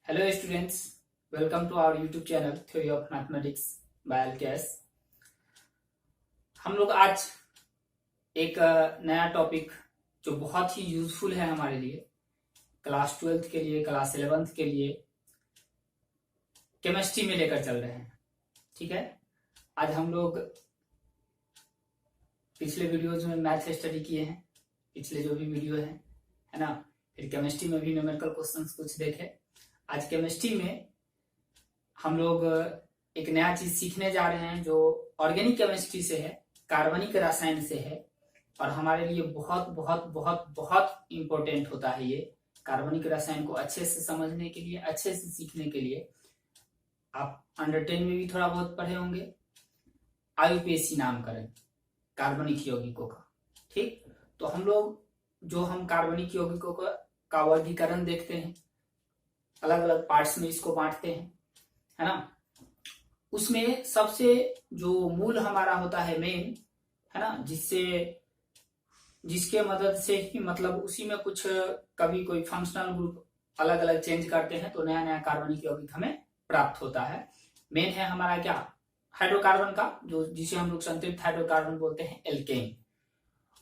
Hello students, welcome to our YouTube channel theory of mathematics by LKS. हम लोग आज एक नया टॉपिक जो बहुत ही यूजफुल है हमारे लिए, क्लास 12th के लिए, क्लास 11th के लिए, केमिस्ट्री में लेकर चल रहे हैं। ठीक है, आज हम लोग पिछले वीडियोज में मैथ स्टडी किए हैं, पिछले जो भी वीडियो है ना, फिर केमिस्ट्री में भी न्यूमेरिकल क्वेश्चंस कुछ देखे। आज केमिस्ट्री में हम लोग एक नया चीज सीखने जा रहे हैं जो ऑर्गेनिक केमिस्ट्री से है, कार्बनिक रसायन से है, और हमारे लिए बहुत बहुत बहुत बहुत इंपॉर्टेंट होता है। ये कार्बनिक रसायन को अच्छे से समझने के लिए, अच्छे से सीखने के लिए आप अंडर 10 में भी थोड़ा बहुत पढ़े होंगे, आईयूपीएसी नामकरण कार्बनिक यौगिकों का। ठीक, तो हम लोग जो हम कार्बनिक यौगिकों का वर्गीकरण देखते हैं, अलग अलग पार्ट्स में इसको बांटते हैं, है ना। उसमें सबसे जो मूल हमारा होता है मेन, है ना, जिसके मदद से ही मतलब उसी में कुछ कभी कोई फंक्शनल ग्रुप अलग अलग चेंज करते हैं तो नया नया कार्बनिक यौगिक हमें प्राप्त होता है। मेन है हमारा क्या, हाइड्रोकार्बन का, जो जिसे हम लोग संतृप्त हाइड्रोकार्बन बोलते हैं, एल्केन।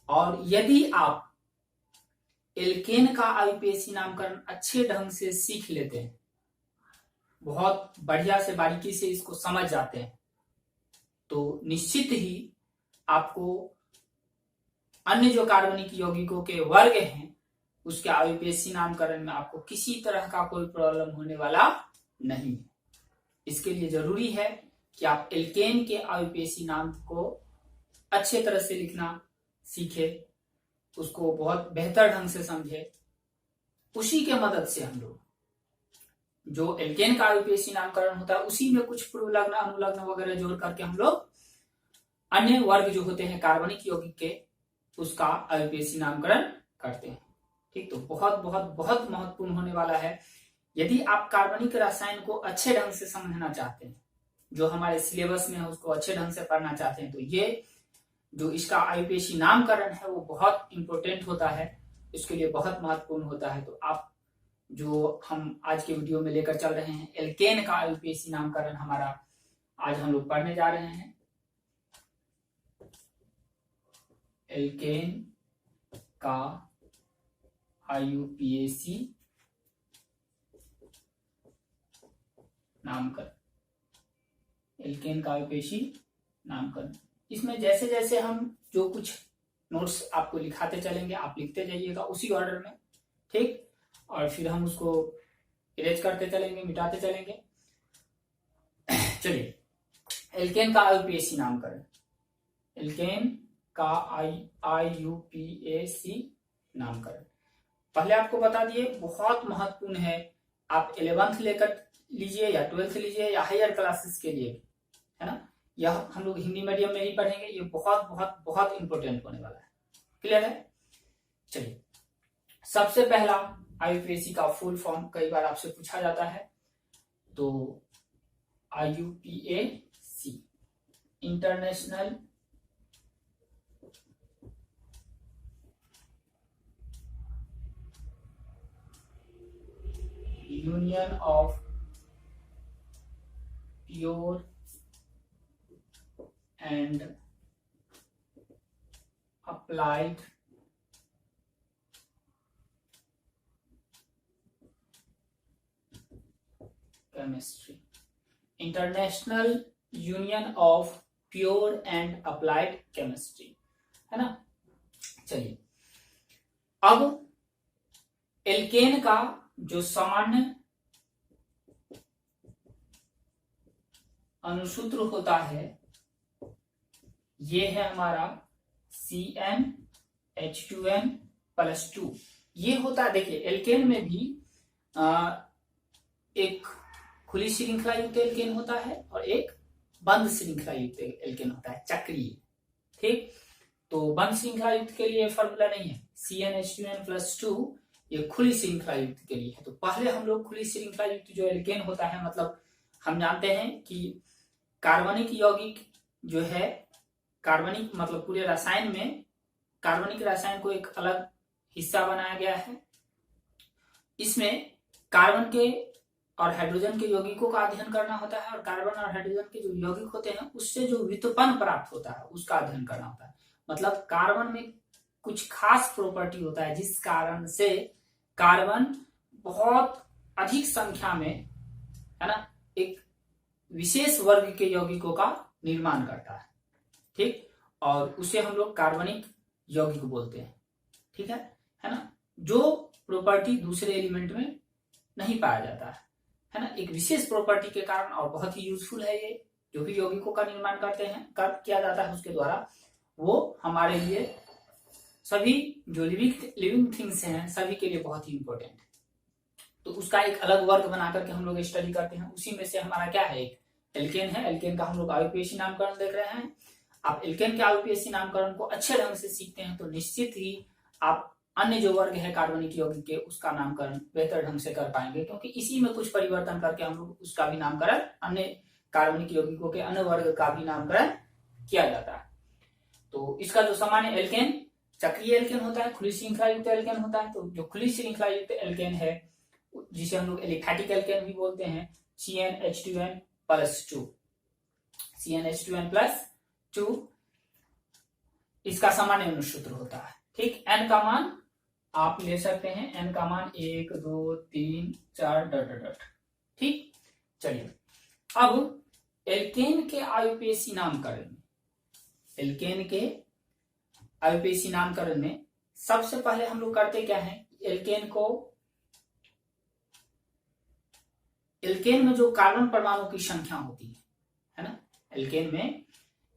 और यदि आप एल्केन का आईयूपीएसी नामकरण अच्छे ढंग से सीख लेते हैं, बहुत बढ़िया से बारीकी से इसको समझ जाते हैं, तो निश्चित ही आपको अन्य जो कार्बनिक यौगिकों के वर्ग हैं उसके आईयूपीएसी नामकरण में आपको किसी तरह का कोई प्रॉब्लम होने वाला नहीं। इसके लिए जरूरी है कि आप एल्केन के आईयूपीएसी नाम को अच्छे तरह से लिखना सीखे, उसको बहुत बेहतर ढंग से समझे। उसी के मदद से हम लोग जो एल्केन का आईयूपीएसी नामकरण होता है उसी में कुछ पूर्वलग्न, अनुलग्न वगैरह जोड़ करके हम लोग अन्य वर्ग जो होते हैं कार्बनिक यौगिक के, उसका आईयूपीएसी नामकरण करते हैं। ठीक, तो बहुत बहुत बहुत महत्वपूर्ण होने वाला है। यदि आप कार्बनिक रसायन को अच्छे ढंग से समझना चाहते हैं, जो हमारे सिलेबस में है उसको अच्छे ढंग से पढ़ना चाहते हैं, तो ये जो इसका आईयूपीएसी नामकरण है वो बहुत इंपॉर्टेंट होता है, इसके लिए बहुत महत्वपूर्ण होता है। तो आप जो हम आज के वीडियो में लेकर चल रहे हैं, एल्केन का आईयूपीएसी नामकरण हमारा आज हम लोग पढ़ने जा रहे हैं। एल्केन का आईयूपीएसी नामकरण, एल्केन का आईयूपीएसी नामकरण। इसमें जैसे जैसे हम जो कुछ नोट्स आपको लिखाते चलेंगे, आप लिखते जाइएगा उसी ऑर्डर में। ठीक, और फिर हम उसको इरेज करते चलेंगे, मिटाते चलेंगे। चलिए, एल्केन का आईयूपीएसी नामकरण, एल्केन का आईयूपीएसी नामकरण पहले आपको बता दिए, बहुत महत्वपूर्ण है। आप 11th लेकर लीजिए या 12th लीजिए या हायर क्लासेस के लिए, है ना, यह हम लोग हिंदी मीडियम में ही पढ़ेंगे। ये बहुत बहुत बहुत इंपॉर्टेंट होने वाला है। क्लियर है? चलिए, सबसे पहला आईयूपीएसी का फुल फॉर्म कई बार आपसे पूछा जाता है, तो IUPAC international union of pure and applied chemistry, international union of pure and applied chemistry, है ना। चलिए, अब एल्केन का जो सामान्य अनुसूत्र होता है ये है हमारा CnH2n+2। ये होता है, देखिए एल्केन में भी एक खुली श्रृंखला युक्त एल्केन होता है और एक बंद श्रृंखला युक्त एल्केन होता है, चक्रीय। ठीक, तो बंद श्रृंखला युक्त के लिए फॉर्मूला नहीं है, CnH2n+2 ये खुली श्रृंखला युक्त के लिए है। तो पहले हम लोग खुली श्रृंखला युक्त जो एल्केन होता है, मतलब हम जानते हैं कि कार्बनिक यौगिक जो है, कार्बनिक मतलब पूरे रसायन में कार्बनिक रसायन को एक अलग हिस्सा बनाया गया है। इसमें कार्बन के और हाइड्रोजन के यौगिकों का अध्ययन करना होता है, और कार्बन और हाइड्रोजन के जो यौगिक होते हैं उससे जो व्युत्पन्न प्राप्त होता है उसका अध्ययन करना होता है। मतलब कार्बन में कुछ खास प्रॉपर्टी होता है जिस कारण से कार्बन बहुत अधिक संख्या में, है ना, एक विशेष वर्ग के यौगिकों का निर्माण करता है। ठीक, और उसे हम लोग कार्बनिक यौगिक बोलते हैं। ठीक है ना, जो प्रॉपर्टी दूसरे एलिमेंट में नहीं पाया जाता है ना, एक विशेष प्रॉपर्टी के कारण, और बहुत ही यूजफुल है ये, जो भी यौगिकों का निर्माण करते हैं किया जाता है उसके द्वारा, वो हमारे लिए सभी जो लिविंग थिंग्स हैं सभी के लिए बहुत ही इंपॉर्टेंट है। तो उसका एक अलग वर्ग बना करके हम लोग स्टडी करते हैं। उसी में से हमारा क्या है, एक एल्केन है। एल्केन का हम लोग आईयूपीएसी नामकरण देख रहे हैं। आप एल्केन के आईयूपीएसी नामकरण को अच्छे ढंग से सीखते हैं तो निश्चित ही आप अन्य जो वर्ग है कार्बनिक यौगिक के उसका नामकरण बेहतर ढंग से कर पाएंगे, क्योंकि इसी में कुछ परिवर्तन करके हम लोग उसका भी नामकरण, अन्य कार्बनिक यौगिकों के अन्य वर्ग का भी नामकरण किया जाता है। तो इसका जो सामान्य एल्केन चक्रीय एल्केन होता है, खुली श्रृंखला युक्त एल्केन होता है। तो जो खुली श्रृंखला युक्त एल्केन है जिसे हम लोग एलिफैटिक एल्केन भी बोलते हैं, CnH2n+2, CnH2n+2 इसका सामान्य अनुसूत्र होता है। ठीक, n का मान आप ले सकते हैं, n का मान 1 2 3 4 डॉट। ठीक, चलिए अब एल्केन के आईयूपीएसी नामकरण में, एल्केन के आईयूपीएसी नामकरण में सबसे पहले हम लोग करते क्या है, एल्केन में जो कार्बन परमाणु की संख्या होती है ना, एल्केन में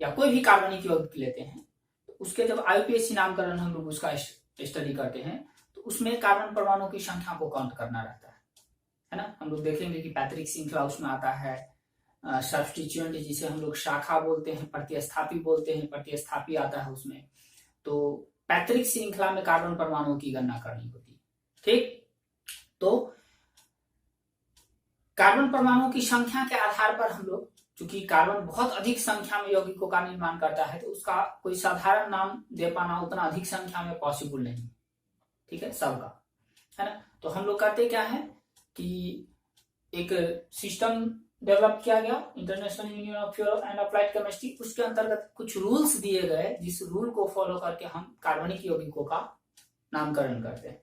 या कोई भी कार्बनिक यौगिक लेते हैं तो उसके जब आईयूपीएसी नामकरण हम लोग उसका स्टडी करते हैं तो उसमें कार्बन परमाणु की संख्या को काउंट करना रहता है ना। हम लोग देखेंगे कि पैतृक श्रृंखला उसमें आता है, सब्स्टिट्यूएंट जिसे हम लोग शाखा बोलते हैं, प्रतिस्थापी बोलते हैं, प्रतिस्थापी आता है उसमें। तो पैतृक श्रृंखला में कार्बन परमाणुओं की गणना करनी होती है। ठीक, तो कार्बन परमाणुओं की संख्या के आधार पर हम लोग, चूंकि कार्बन बहुत अधिक संख्या में यौगिकों का निर्माण करता है तो उसका कोई साधारण नाम दे पाना उतना अधिक संख्या में पॉसिबल नहीं। ठीक है, सबका, है ना। तो हम लोग करते क्या है कि एक सिस्टम डेवलप किया गया, international union of pure and applied chemistry, उसके अंतर्गत कुछ रूल्स दिए गए जिस रूल को फॉलो करके हम कार्बनिक यौगिकों का नामकरण करते हैं।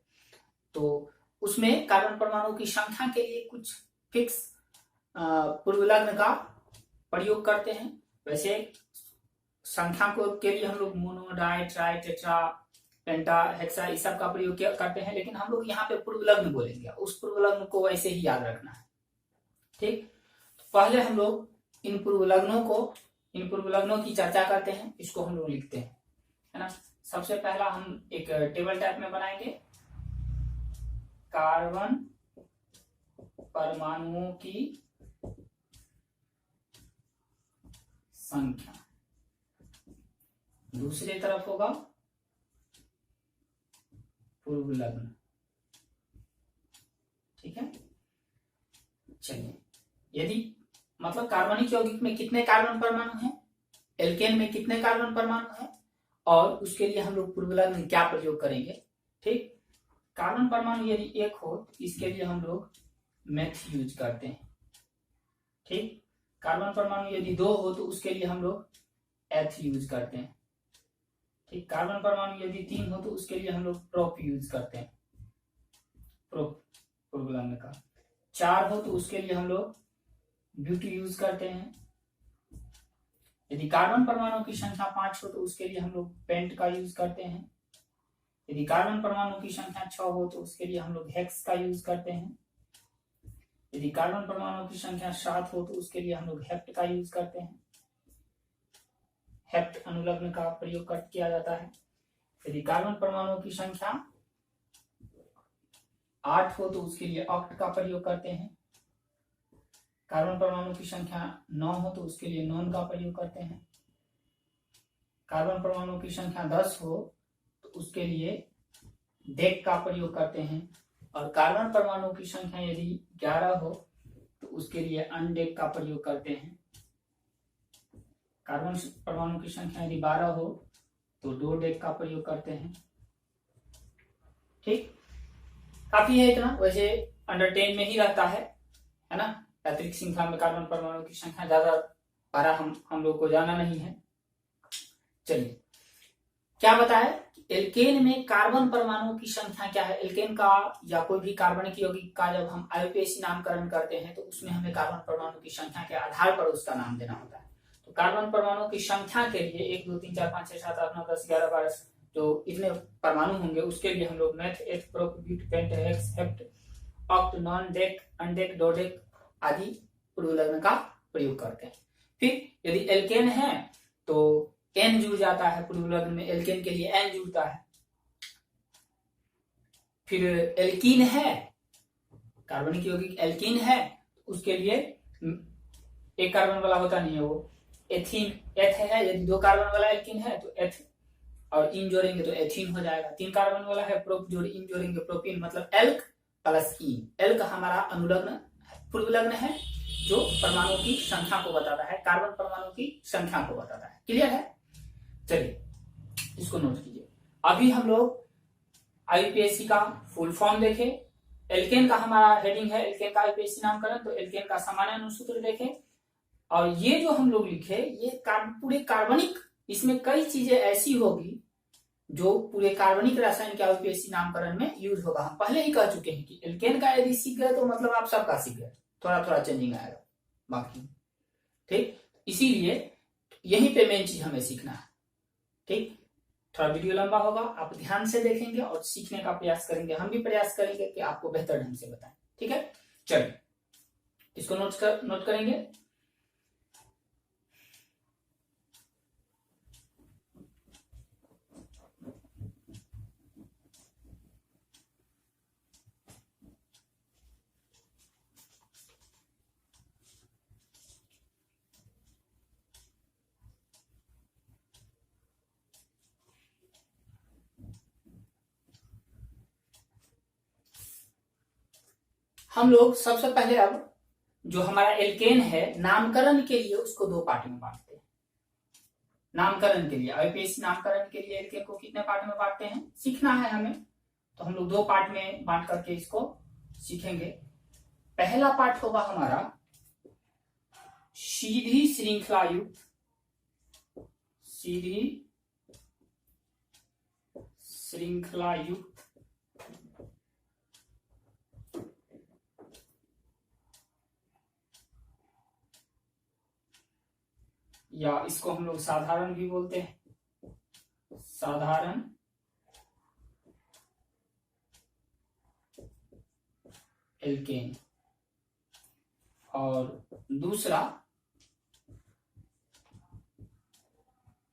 तो उसमें कार्बन परमाणु की संख्या के लिए कुछ फिक्स पूर्वलग्न का प्रयोग करते हैं। वैसे संख्या को के लिए हम लोग मोनो, डाई, ट्राई, टेट्रा, पेंटा, हेक्सा इस सब का प्रयोग करते हैं, लेकिन हम लोग यहाँ पे पूर्वलग्न बोलेंगे, उस पूर्वलग्न को वैसे ही याद रखना है। ठीक, तो पहले हम लोग इन पूर्वलग्नों की चर्चा करते हैं, इसको हम लोग लिखते हैं, है ना। सबसे पहला हम एक टेबल टाइप में बनाएंगे, कार्बन परमाणुओं की संख्या, दूसरी तरफ होगा पूर्वलग्न। ठीक है, चलिए, यदि मतलब कार्बनिक यौगिक में कितने कार्बन परमाणु हैं, एल्केन में कितने कार्बन परमाणु हैं, और उसके लिए हम लोग पूर्वलग्न क्या प्रयोग करेंगे। ठीक, कार्बन परमाणु यदि एक हो तो इसके लिए हम लोग मेथ यूज करते हैं। ठीक, कार्बन परमाणु यदि 2 हो तो उसके लिए हम लोग एथ यूज करते हैं। ठीक, कार्बन परमाणु यदि 3 हो तो उसके लिए हम लोग प्रोप यूज करते हैं, प्रोप पूर्वलग्न का। 4 हो तो उसके लिए हम लोग ब्यूटी यूज करते हैं। यदि कार्बन परमाणु की संख्या 5 हो तो उसके लिए हम लोग पेंट का यूज करते हैं। यदि कार्बन परमाणु की संख्या 6 हो तो उसके लिए हम लोग हेक्स का यूज करते हैं। यदि कार्बन परमाणु की संख्या 7 हो तो उसके लिए हम लोग हेप्ट का यूज करते हैं, हेप्ट अनुलग्न का प्रयोग किया जाता है। यदि कार्बन परमाणु की संख्या 8 हो तो उसके लिए ऑक्ट का प्रयोग करते हैं। कार्बन परमाणु की संख्या 9 हो तो उसके लिए नॉन का प्रयोग करते हैं। कार्बन परमाणु की संख्या 10 हो तो उसके लिए डेक का प्रयोग करते हैं। और कार्बन परमाणु की संख्या यदि 11 हो तो उसके लिए अनडेक का प्रयोग करते हैं। कार्बन परमाणु की संख्या यदि 12 हो तो 2 डेक का प्रयोग करते हैं। ठीक, काफी है इतना, वैसे अंडर 10 में ही रहता है है ना। पैतृक श्रृंखला में कार्बन परमाणु की संख्या ज्यादा पारा हम लोग को जाना नहीं है। चलिए क्या बताया, एल्केन में कार्बन परमाणु की संख्या क्या है। एल्केन का या कोई भी कार्बनिक यौगिक का जब हम IUPAC नामकरण करते हैं तो उसमें हमें कार्बन परमाणु की संख्या के आधार पर उसका नाम देना होता है। तो कार्बन परमाणु की संख्या के लिए 1 2 3 4 5 6 7 8 9 10 11 12 जो इतने परमाणु होंगे उसके लिए हम लोग meth, eth, prop, but, pent, hex, hept, oct, non, dec, undec, dodec आदि पूर्व लग्न का प्रयोग करते हैं। फिर यदि एल्केन है तो N जुड़ जाता है, पूर्व लग्न में एल्केन के लिए N जुड़ता है। फिर एल्कीन है, कार्बनिक यौगिक एल्कीन है, उसके लिए एक कार्बन वाला होता नहीं है वो एथीन, एथ है। यदि 2 कार्बन वाला एल्कीन है तो एथ और इन जोड़ेंगे तो एथीन हो जाएगा। 3 कार्बन वाला है प्रोप जोड़ इन जोड़ेंगे प्रोपीन, मतलब एल्क प्लस इन। एल्क हमारा अनुलग्न पूर्व लग्न है जो परमाणु की संख्या को बताता है, कार्बन परमाणु की संख्या को बताता है। क्लियर है। चलिए इसको नोट कीजिए। अभी हम लोग IUPAC का फुल फॉर्म देखें। एल्केन का हमारा हेडिंग है एल्केन का IUPAC नामकरण, तो एल्केन का सामान्य अनुसूत्र देखें। और ये जो हम लोग लिखे ये पूरे कार्बनिक, इसमें कई चीजें ऐसी होगी जो पूरे कार्बनिक रासायनिक IUPAC नामकरण में यूज होगा। हम पहले ही कह चुके हैं कि एल्केन का यदि सीख गए तो मतलब आप सबका सीख गए, थोड़ा थोड़ा चेंजिंग आएगा बाकी। ठीक, इसीलिए यहीं पे मेन चीज हमें सीखना है। ठीक, थोड़ा वीडियो लंबा होगा, आप ध्यान से देखेंगे और सीखने का प्रयास करेंगे। हम भी प्रयास करेंगे कि आपको बेहतर ढंग से बताएं। ठीक है, चलिए इसको नोट करेंगे। हम लोग सबसे पहले अब जो हमारा एल्केन है नामकरण के लिए उसको 2 पार्ट में बांटते हैं। नामकरण के लिए IUPAC नामकरण के लिए एल्केन को कितने पार्ट में बांटते हैं सीखना है हमें, तो हम लोग 2 पार्ट में बांट करके इसको सीखेंगे। पहला पार्ट होगा हमारा सीधी श्रृंखला युक्त, सीधी श्रृंखला युक्त या इसको हम लोग साधारण भी बोलते हैं, साधारण एल्केन। और दूसरा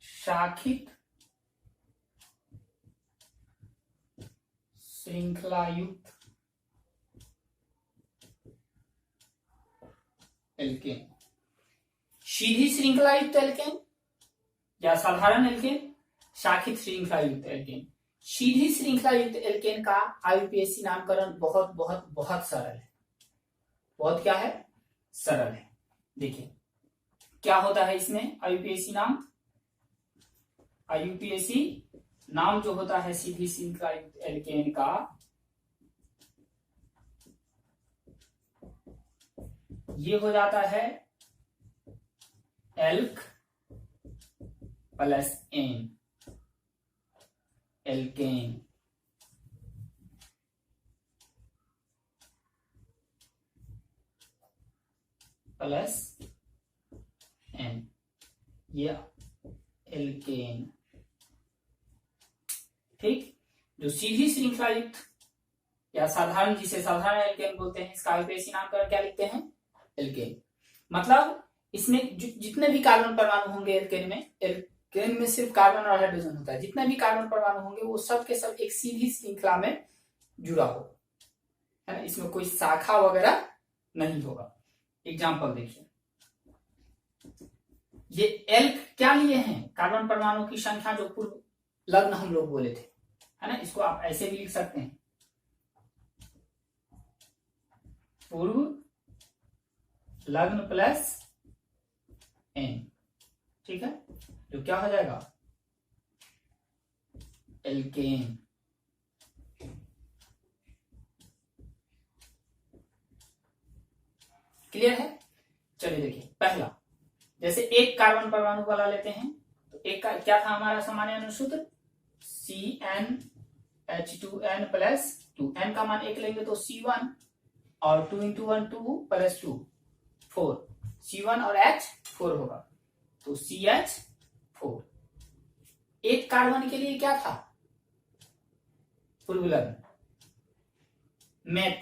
शाखित श्रृंखला युक्त एल्केन। सीधी श्रृंखला युक्त एल्केन या साधारण एल्केन, शाखित श्रृंखला युक्त एल्केन। सीधी श्रृंखला युक्त एल्केन का IUPAC नामकरण बहुत बहुत बहुत सरल है। बहुत क्या है, सरल है। देखिए क्या होता है इसमें IUPAC नाम, IUPAC नाम जो होता है सीधी श्रृंखला युक्त एल्केन का, ये हो जाता है alk plus n, alkane. Plus n, या एल्केन। ठीक, जो सीधी श्रृंखला युक्त या साधारण, जिसे साधारण एल्केन बोलते हैं, इसका IUPAC नामकरण क्या लिखते हैं, एल्केन। मतलब इसमें जितने भी कार्बन परमाणु होंगे एल्केन में सिर्फ कार्बन और हाइड्रोजन होता है। जितने भी कार्बन परमाणु होंगे वो सब के सब एक सीधी श्रृंखला में जुड़ा हो, है ना, इसमें कोई शाखा वगैरह नहीं होगा। एग्जाम्पल देखिए, ये एल्क क्या लिए हैं, कार्बन परमाणु की संख्या जो पूर्व लग्न हम लोग बोले थे, है ना, इसको आप ऐसे भी लिख सकते हैं, पूर्व लग्न प्लस एन। ठीक है, जो क्या हो जाएगा, एल्केन। क्लियर है? चलिए देखिए, पहला जैसे एक कार्बन परमाणु वाला लेते हैं तो एक का क्या था हमारा सामान्य अनुसूत्र, CnH2n प्लस 2, n का मान 1 लेंगे तो C1 और 2 इंटू 1 2 प्लस 2 4, C1 और H 4 होगा तो CH4। एक कार्बन के लिए क्या था फॉर्मूला में, मेथ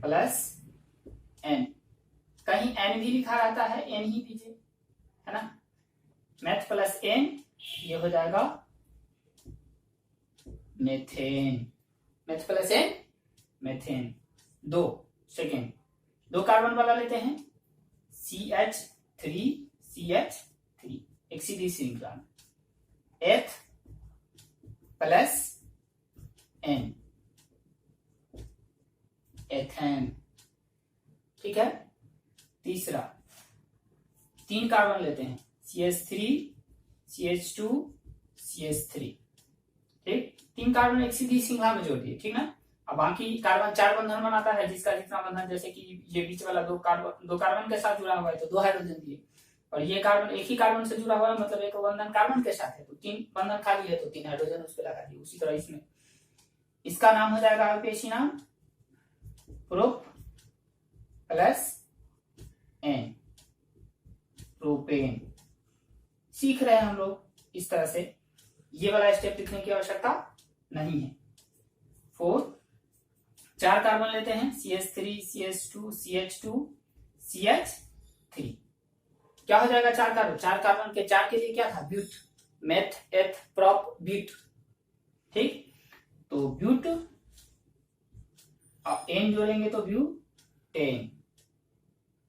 प्लस n, कहीं n भी लिखा रहता है, n ही लीजिए, है ना, मेथ प्लस n, ये हो जाएगा methane, meth plus n methane. दो सेकेंड, दो कार्बन वाला लेते हैं CH3 CH3, एक सीधी श्रृंखला में, एथ प्लस n एथेन, ठीक है। तीसरा, तीन कार्बन लेते हैं CH3 CH2 CH3, ठीक, तीन कार्बन एक सीधी श्रृंखला में जोड़ दिए, ठीक ना। अब बाकी कार्बन 4 बंधन बनाता है, जिसका जितना बंधन, जैसे कि ये बीच वाला दो कार्बन के साथ जुड़ा हुआ है तो 2 हाइड्रोजन दिए, और ये कार्बन एक ही कार्बन से जुड़ा हुआ है, मतलब एक बंधन कार्बन के साथ है तो 3 बंधन खाली है तो 3 हाइड्रोजन उस पर लगा दिए। उसी तरह इसमें, इसका नाम हो जाएगा पेशी नाम प्रोप प्लस n, प्रोपेन। सीख रहे हैं हम लोग इस तरह से, ये वाला स्टेप लिखने की आवश्यकता नहीं है। 4, 4 कार्बन लेते हैं CH3 CH2 CH2 CH3, क्या हो जाएगा 4 कार्बन, 4 कार्बन के 4 के लिए क्या था, ब्यूट, मेथ एथ प्रोप ब्यूट, ठीक, तो ब्यूट और n जोड़ेंगे तो ब्यूटेन,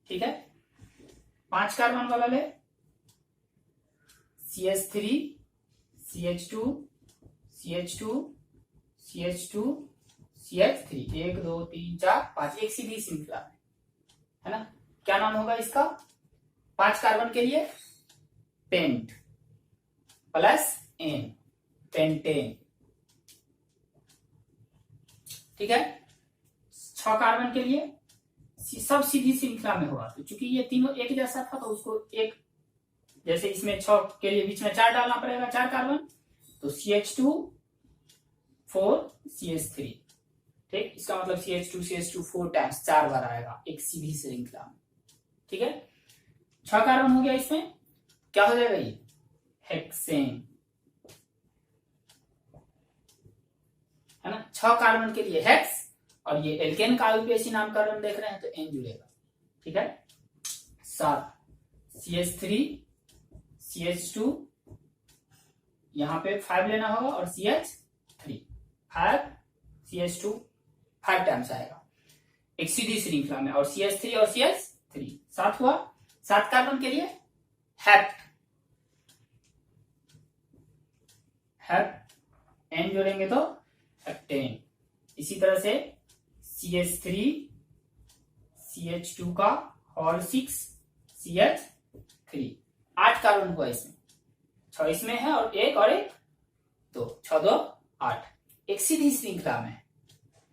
ठीक है। 5 कार्बन वाला ले CH3 CH2 CH2 CH2 CH3, 1 2 3 4 5, एक सीधी श्रृंखला में, है ना। क्या नाम होगा इसका, 5 कार्बन के लिए पेंट प्लस n, पेंटेन, ठीक है। 6 कार्बन के लिए सब सीधी श्रृंखला में होगा, तो चूंकि ये तीनों एक जैसा था तो उसको एक, जैसे इसमें 6 के लिए बीच में 4 डालना पड़ेगा, 4 कार्बन, तो CH2 4 CH3, ठीक, इसका मतलब CH2 4 टाइम्स 4 बार आएगा एक सीधी श्रृंखला में, ठीक है। 6 कार्बन हो गया, इसमें क्या हो जाएगा, ये हेक्सेन, है ना। 6 कार्बन के लिए हेक्स, और ये एल्केन का आयुपेशी नामकरण देख रहे हैं तो n जुड़ेगा, ठीक है। 7 CH3 CH2, यहाँ पे 5 लेना होगा, और CH3 5 CH2 5 टाइम्स आएगा एक सीधी श्रृंखला में, और CH3 और CH3 7 हुआ। 7 कार्बन के लिए हेप्ट, n जोड़ेंगे तो हेप्टेन। इसी तरह से CH3 CH2 का और 6 CH3, 8 कार्बन हुआ इसमें, 6 इसमें है और एक तो 6 2 8, एक सीधी श्रृंखला में।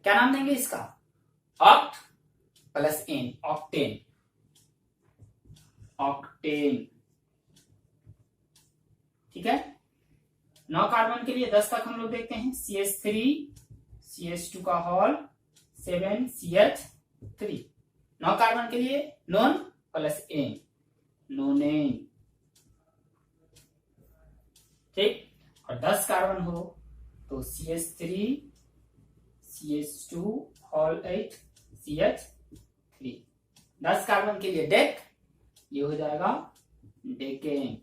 क्या नाम देंगे इसका, oct plus n, octane, octane, ठीक है। 9 कार्बन के लिए 10 तक हम लोग देखते हैं CH3 CH2 का हॉल 7 CH3, 9 कार्बन के लिए नॉन प्लस n, नोनेन, ठीक। और 10 कार्बन हो तो CH3 CH2 hall 8 CH3, 10 carbon के लिए डेक, ये हो जाएगा डेकेन,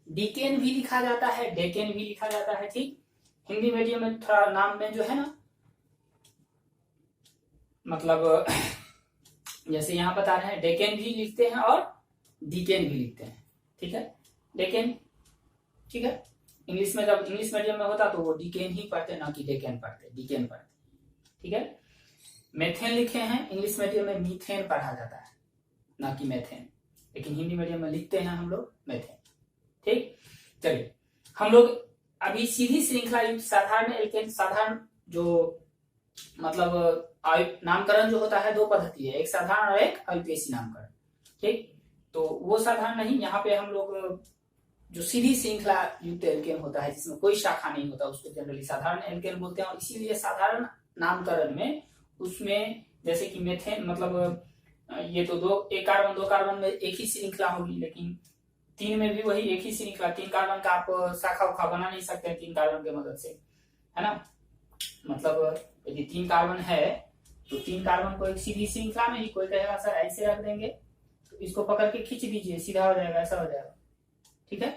डिकेन भी लिखा जाता है, डेकेन भी लिखा जाता है, ठीक। हिंदी मीडियम में थोड़ा नाम में जो है ना, मतलब जैसे यहाँ बता रहे हैं डेकेन भी लिखते हैं और डीकेन भी लिखते हैं, ठीक है, डेकेन, ठीक है। इंग्लिश में जब इंग्लिश मीडियम में होता तो वो डीकेन ही पढ़ते, ना कि डेकेन पढ़ते, डीकेन पढ़ते, ठीक है। मेथेन लिखे हैं, इंग्लिश मीडियम में मीथेन पढ़ा जाता है, ना कि मेथेन, लेकिन हिंदी मीडियम में लिखते हैं हम लोग मेथेन, ठीक। चलिए, हम लोग अभी सीधी श्रृंखला युक्त साधारण एल्केन, साधारण जो मतलब नामकरण जो होता है दो पद्धति है, एक साधारण और एक अल्पीयसी नामकरण। ठीक, तो वो साधारण नहीं, यहाँ पे हम लोग जो सीधी श्रृंखला युक्त एल्केन होता है जिसमें कोई शाखा नहीं होता उसको जनरली साधारण एल्केन बोलते हैं। और इसीलिए साधारण नामकरण में उसमें जैसे कि मेथेन, मतलब ये तो एक कार्बन दो कार्बन में एक ही श्रृंखला होगी, लेकिन 3 में भी वही एक ही श्रृंखला, 3 कार्बन का आप शाखा उखा बना नहीं सकते 3 कार्बन की मदद से, है ना। मतलब यदि 3 कार्बन है तो 3 कार्बन को एक सीधी श्रृंखला में ही, कोई कहेगा सर ऐसे रख देंगे तो इसको पकड़ के खींच दीजिए सीधा हो जाएगा, ऐसा हो जाएगा, ठीक है।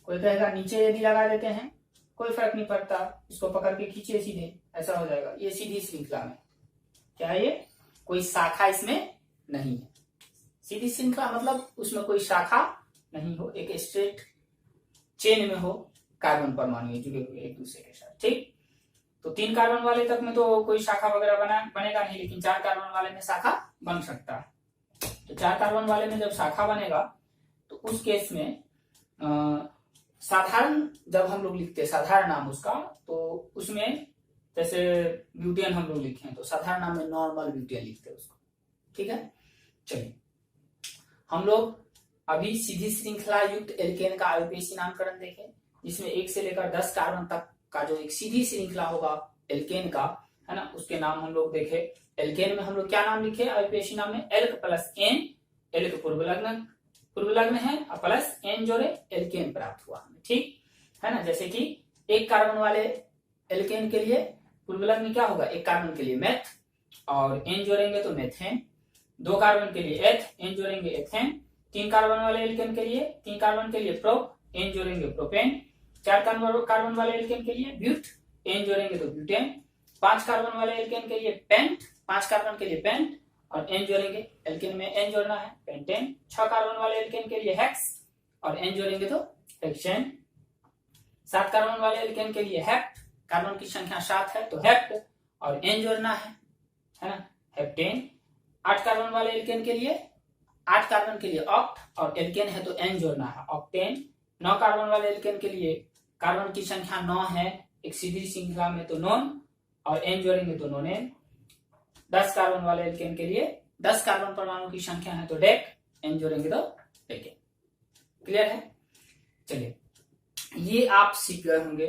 कोई कहेगा नीचे यदि लगा देते हैं कोई फर्क नहीं पड़ता, इसको पकड़ के खींचिए सीधे, ऐसा हो जाएगा। ये सीधी श्रृंखला में क्या है, ये कोई शाखा इसमें नहीं है। सीधी श्रृंखला मतलब उसमें कोई शाखा नहीं हो, एक स्ट्रेट चेन में हो कार्बन परमाणु जुड़े हुए एक दूसरे के साथ। ठीक, तो 3 कार्बन वाले तक में तो कोई शाखा वगैरह बनेगा नहीं, लेकिन 4 कार्बन वाले में शाखा बन सकता है। तो 4 कार्बन वाले में जब शाखा बनेगा तो उस केस में साधारण जब हम लोग लिखते हैं साधारण नाम उसका, तो उसमें जैसे ब्यूटेन हम लोग लिखे हैं तो साधारण नाम में नॉर्मल ब्यूटेन लिखते हैं उसको, ठीक है। चलिए हम लोग अभी सीधी श्रृंखला युक्त एल्केन का आयुपेशी नामकरण देखें, जिसमें 1 से लेकर 10 कार्बन तक का जो एक सीधी श्रृंखला होगा एल्केन का, है ना, उसके नाम हम लोग देखे। एल्केन में हम लोग क्या नाम लिखे आयुपेशी नाम में, एल्क प्लस एन, एल्क पूर्व लग्न है और प्लस एन जोड़े एल्केन प्राप्त हुआ हमें, ठीक है ना। जैसे कि 1 कार्बन वाले एल्केन के लिए पूर्व लग्न क्या होगा, 1 कार्बन के लिए मेथ और एन जोड़ेंगे तो मेथेन, 2 कार्बन के लिए एथ, एन जोड़ेंगे एथेन, 3 कार्बन वाले एल्केन के लिए 3 कार्बन के लिए प्रोप, एन जोड़ेंगे प्रोपेन, 4 कार्बन वाले एल्केन के लिए ब्यूट, एन जोड़ेंगे तो ब्यूटेन, 5 कार्बन वाले एल्केन के लिए पेंट, 5 कार्बन के लिए पेंट और एन जोड़ेंगे, एल्केन में एन जोड़ना है पेंटेन, 6 कार्बन वाले एल्केन के लिए हेक्स और एन जोड़ेंगे तो हेक्सेन, 7 कार्बन वाले एल्केन के लिए हेप्ट, कार्बन की संख्या 7 है तो हेप्ट और एन जोड़ना है ना, हेप्टेन, 8 कार्बन वाले एल्केन के लिए 8 कार्बन के लिए ऑक्ट और एल्केन है तो एन जोड़ना है ऑक्टेन, 9 कार्बन वाले एल्केन के लिए कार्बन की संख्या 9 है एक सीधी श्रृंखला में तो नॉन और एन जोड़ेंगे तो नोनेन, 10 कार्बन वाले एल्केन के लिए 10 कार्बन परमाणु की संख्या है तो डेक, एन जोड़ेंगे तो डेकेन। क्लियर है। चलिए ये आप सीख गए होंगे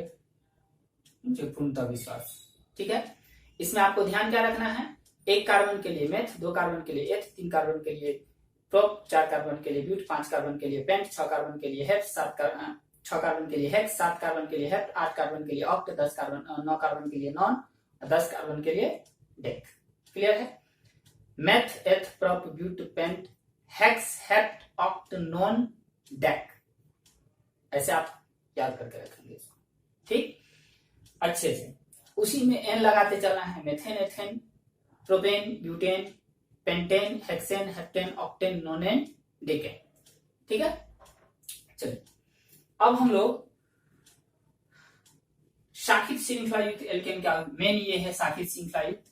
मुझे पूर्णतः विश्वास, ठीक है। इसमें आपको ध्यान क्या रखना है, 1 कार्बन के लिए मेथ, 2 कार्बन के लिए एथ, 3 कार्बन के लिए प्रोप, 4 कार्बन के लिए ब्यूट, 5 कार्बन के लिए पेंट, 6 कार्बन के लिए हेप्ट, 6 कार्बन के लिए हेक्स, 7 कार्बन के लिए हेप्ट, 8 कार्बन के लिए ऑक्ट, 9 कार्बन के लिए नॉन, 10 कार्बन के लिए डेक। क्लियर है। Meth, eth, prop, but, pent, hex, hept, oct, non, dec, ऐसे आप याद करके रखेंगे इसको, ठीक अच्छे से। उसी में एन लगाते चलना है, methane, ethane, propane, butane, pentane, hexane, heptane, octane, नोनेन, decane, ठीक है। चलिए अब हम लोग शाखित श्रृंखला युक्त एल्केन का मेन ये है, शाखित श्रृंखला युक्त,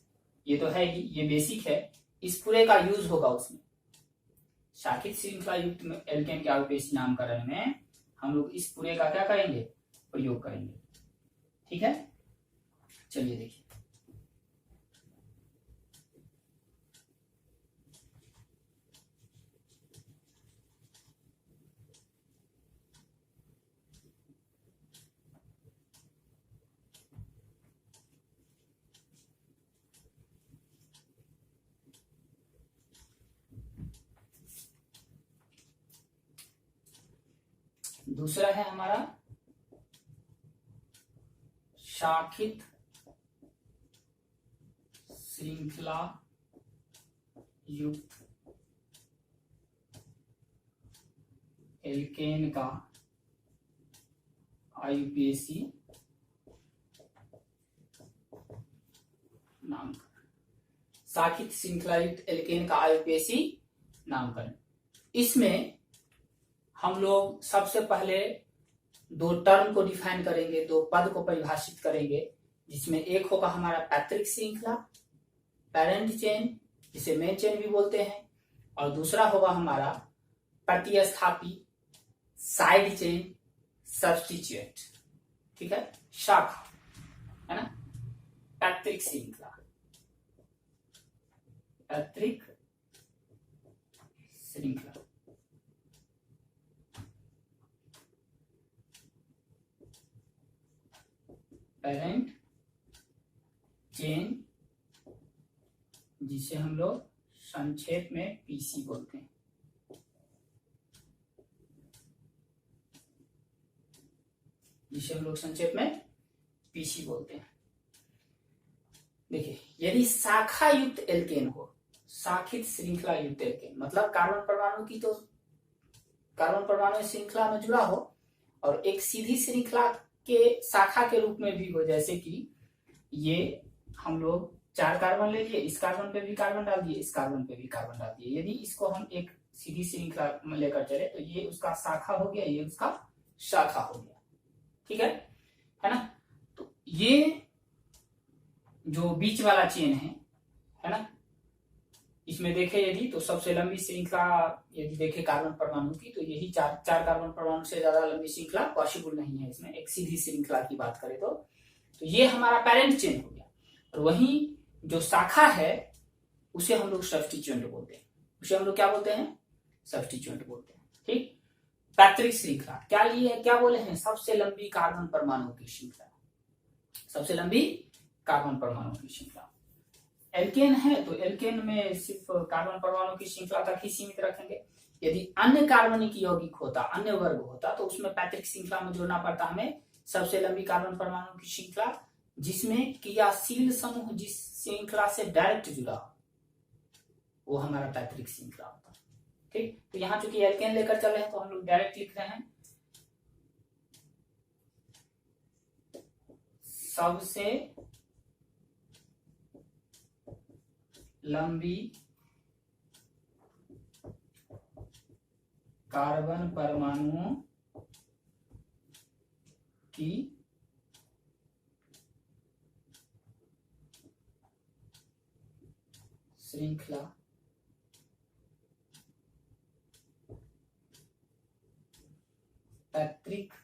ये तो है ही, ये बेसिक है, इस पूरे का यूज होगा उसमें। शाखित श्रृंखला युक्त एल्केन के आयुपेशी नामकरण में हम लोग इस पूरे का क्या करेंगे, प्रयोग करेंगे, ठीक है। चलिए देखिए दूसरा है हमारा शाखित श्रृंखला युक्त एल्केन का आयुपेशी नामकरण। शाखित श्रृंखला युक्त एल्केन का आयुपेशी नामकरण, इसमें हम लोग सबसे पहले 2 टर्म को डिफाइन करेंगे, 2 पद को परिभाषित करेंगे, जिसमें एक होगा हमारा पैतृक श्रृंखला, पेरेंट चेन, जिसे मेन चेन भी बोलते हैं, और दूसरा होगा हमारा प्रतिस्थापी, साइड चेन, सब्स्टिट्यूएंट, ठीक है, शाखा, है ना, पैतृक श्रृंखला, पैतृक श्रृंखला। पेरेंट चेन, जिसे हम लोग संक्षेप में पीसी बोलते हैं। जिसे हम लोग संक्षेप में पीसी बोलते हैं। देखिए, यदि शाखा युक्त एल्केन हो, शाखित श्रृंखला युक्त एल्केन, मतलब कार्बन परमाणु की तो कार्बन परमाणु श्रृंखला में जुड़ा हो और एक सीधी श्रृंखला के शाखा के रूप में भी हो, जैसे कि ये हम लोग 4 कार्बन ले लिए, इस कार्बन पे भी कार्बन डाल दिए, इस कार्बन पे भी कार्बन डाल दिए। यदि इसको हम एक सीधी श्रृंखला में लेकर चले तो ये उसका शाखा हो गया, ये उसका शाखा हो गया। ठीक है ना। तो ये जो बीच वाला चेन है ना, इसमें देखे यदि तो सबसे लंबी श्रृंखला यदि देखे कार्बन परमाणु की तो यही 4 कार्बन परमाणु से ज्यादा लंबी श्रृंखला पॉसिबल नहीं है इसमें, एक सीधी श्रृंखला की बात करें तो ये हमारा पेरेंट चेन हो गया। और वहीं जो शाखा है उसे हम लोग सब्स्टिट्यूएंट बोलते हैं, उसे हम लोग क्या बोलते हैं, सब्स्टिट्यूएंट बोलते हैं। ठीक। पैतृक श्रृंखला क्या लिए, क्या बोले हैं, सबसे लंबी कार्बन परमाणु की श्रृंखला, सबसे लंबी कार्बन परमाणु की श्रृंखला। एल्केन है तो एल्केन में सिर्फ कार्बन परमाणु की श्रृंखला तक ही सीमित रखेंगे। यदि अन्य कार्बनिक यौगिक होता, अन्य वर्ग होता तो उसमें पैतृक श्रृंखला में जोड़ना पड़ता हमें सबसे लंबी कार्बन परमाणु की श्रृंखला, जिसमें क्रियाशील समूह जिस श्रृंखला से डायरेक्ट जुड़ा वो हमारा पैतृक श्रृंखला होता है। ठीक। तो यहाँ चूंकि एल्केन लेकर चल रहे हैं तो हम लोग डायरेक्ट लिख रहे हैं सबसे लंबी कार्बन परमाणुओं की श्रृंखला पैतृक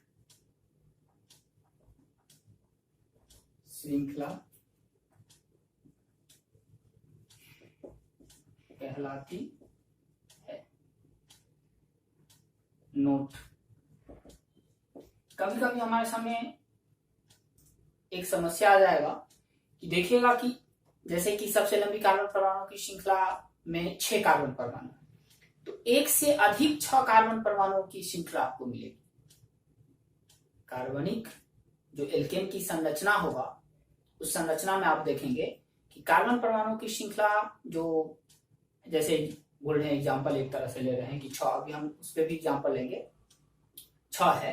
श्रृंखला कहलाती है। नोट, कभी कभी हमारे सामने एक समस्या आ जाएगा कि देखिएगा कि जैसे कि सबसे लंबी कार्बन परमाणु की श्रृंखला में 6 कार्बन परमाणु, तो एक से अधिक 6 कार्बन परमाणुओं की श्रृंखला आपको मिलेगी। कार्बनिक जो एल्केन की संरचना होगा उस संरचना में आप देखेंगे कि कार्बन परमाणु की श्रृंखला जो, जैसे बोल रहे हैं एग्जाम्पल एक तरह से ले रहे हैं कि 6, अभी हम उस पर भी एग्जाम्पल लेंगे, 6 है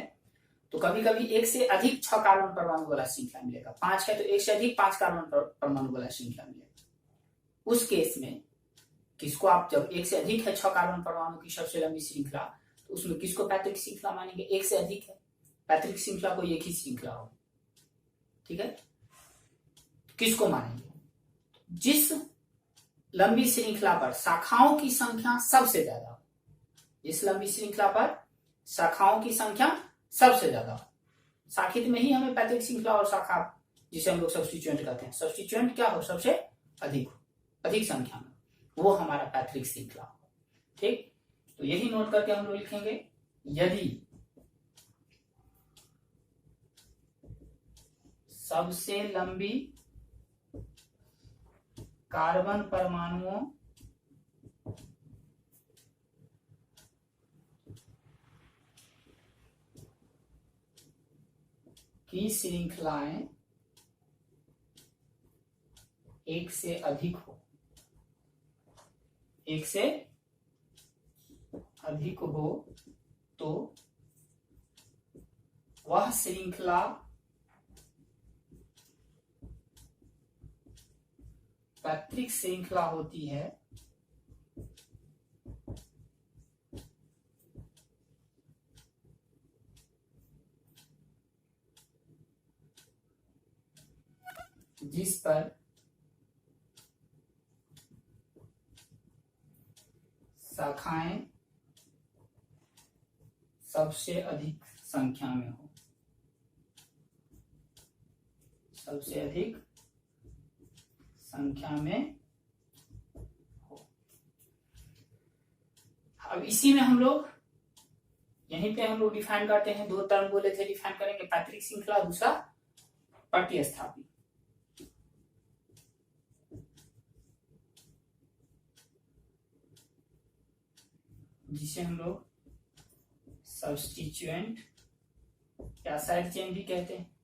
तो कभी कभी एक से अधिक 6 कार्बन परमाणु वाला श्रृंखला मिलेगा। 5 है तो एक से अधिक 5 कार्बन परमाणु वाला श्रृंखला मिलेगा। उस केस में किसको आप, जब एक से अधिक है 6 कार्बन परमाणु की सबसे लंबी श्रृंखला, तो उसमें किसको पैतृक श्रृंखला मानेंगे, एक से अधिक है, पैतृक श्रृंखला को एक ही श्रृंखला हो। ठीक है, किसको मानेंगे, जिस लंबी श्रृंखला पर शाखाओं की संख्या सबसे ज्यादा हो, जिस लंबी श्रृंखला पर शाखाओं की संख्या सबसे ज्यादा हो। शाखित में ही हमें पैतृक श्रृंखला और शाखा, जिसे हम लोग सब्स्टिट्यूएंट कहते हैं, सब्स्टिट्यूएंट क्या हो, सबसे अधिक हो, अधिक संख्या में, वो हमारा पैतृक श्रृंखला हो। ठीक, तो यही नोट करके हम लोग लिखेंगे, यदि सबसे लंबी कार्बन परमाणुओं की श्रृंखलाएं एक से अधिक हो, एक से अधिक हो तो वह श्रृंखला पैतृक श्रृंखला होती है जिस पर शाखाएं सबसे अधिक संख्या में हो, सबसे अधिक संख्या में हो। अब इसी में हम लोग यहीं पे हम लोग डिफाइन करते हैं, दो टर्म बोले थे डिफाइन करेंगे, पैतृक श्रृंखला, दूसरा प्रतिस्थापी। जिसे हम लोग सब्स्टिट्यूएंट या साइड चेन भी कहते हैं।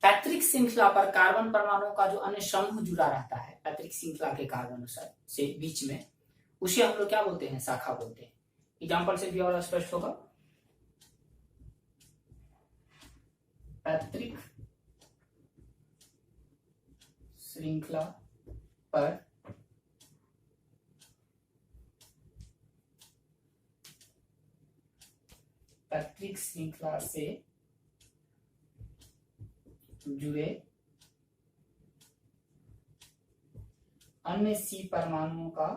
पैतृक श्रृंखला पर कार्बन परमाणुओं का जो अन्य समूह जुड़ा रहता है पैतृक श्रृंखला के कार्बन से बीच में, उसे हम लोग क्या बोलते हैं, शाखा बोलते हैं। एग्जाम्पल से भी और स्पष्ट होगा। पैतृक श्रृंखला पर पैतृक श्रृंखला से जुड़े अन्य C परमाणुओं का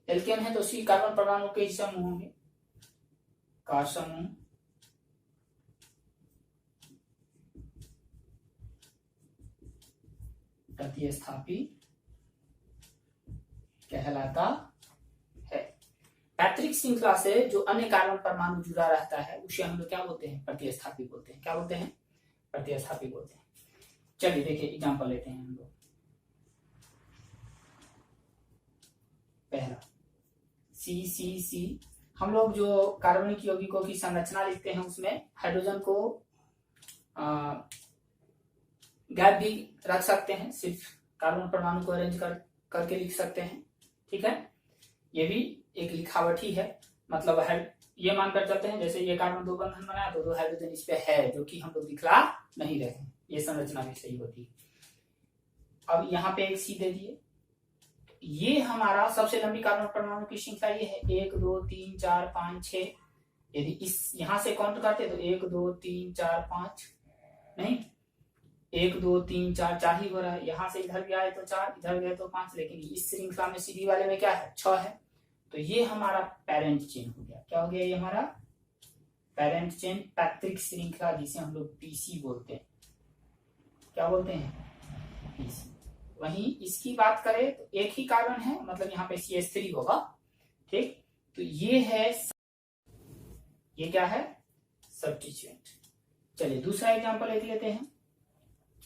एल्केन है तो C कार्बन परमाणु के ही समूह होंगे, का समूह प्रतिस्थापी कहलाता है। पैतृक श्रृंखला से जो अन्य कार्बन परमाणु जुड़ा रहता है उसे हम लोग क्या बोलते हैं, प्रतिस्थापी बोलते हैं। क्या बोलते हैं, प्रतिस्थापी बोलते हैं। चलिए देखिए एग्जांपल लेते हैं हम लोग। पहला सी हम लोग जो कार्बनिक यौगिकों की संरचना लिखते हैं उसमें हाइड्रोजन को गैप भी रख सकते हैं, सिर्फ कार्बन परमाणु को अरेंज करके लिख सकते हैं। ठीक है, ये भी एक लिखावट ही है, मतलब है ये मानकर चलते हैं जैसे ये कार्बन दो बंधन बनाया तो दो हाइड्रोजन इस पे है, जो कि हम लोग दिखला नहीं रहे हैं, ये संरचना भी सही होती है। अब यहाँ पे एक सी दे दिए, ये हमारा सबसे लंबी कार्बन परमाणु की श्रृंखला ये है 1 2 3 4 5 6। यदि इस यहां से काउंट करते तो 1 2 3 4 5 नहीं, 1 2 3 4 4 ही हो रहा है। यहां से इधर भी आए तो 4, इधर गए तो 5, लेकिन इस श्रृंखला में सीधी वाले में क्या है, 6 है। तो ये हमारा पेरेंट चेन हो गया। क्या हो गया ये हमारा पेरेंट चेन, पैतृक श्रृंखला, जिसे हम लोग पीसी बोलते हैं। क्या बोलते हैं, पीसी। वहीं इसकी बात करें तो एक ही कार्बन है, मतलब यहाँ पे CH3 होगा। ठीक, तो ये है, ये क्या है, सब्स्टिट्यूएंट। चलिए दूसरा एग्जांपल ले लेते हैं।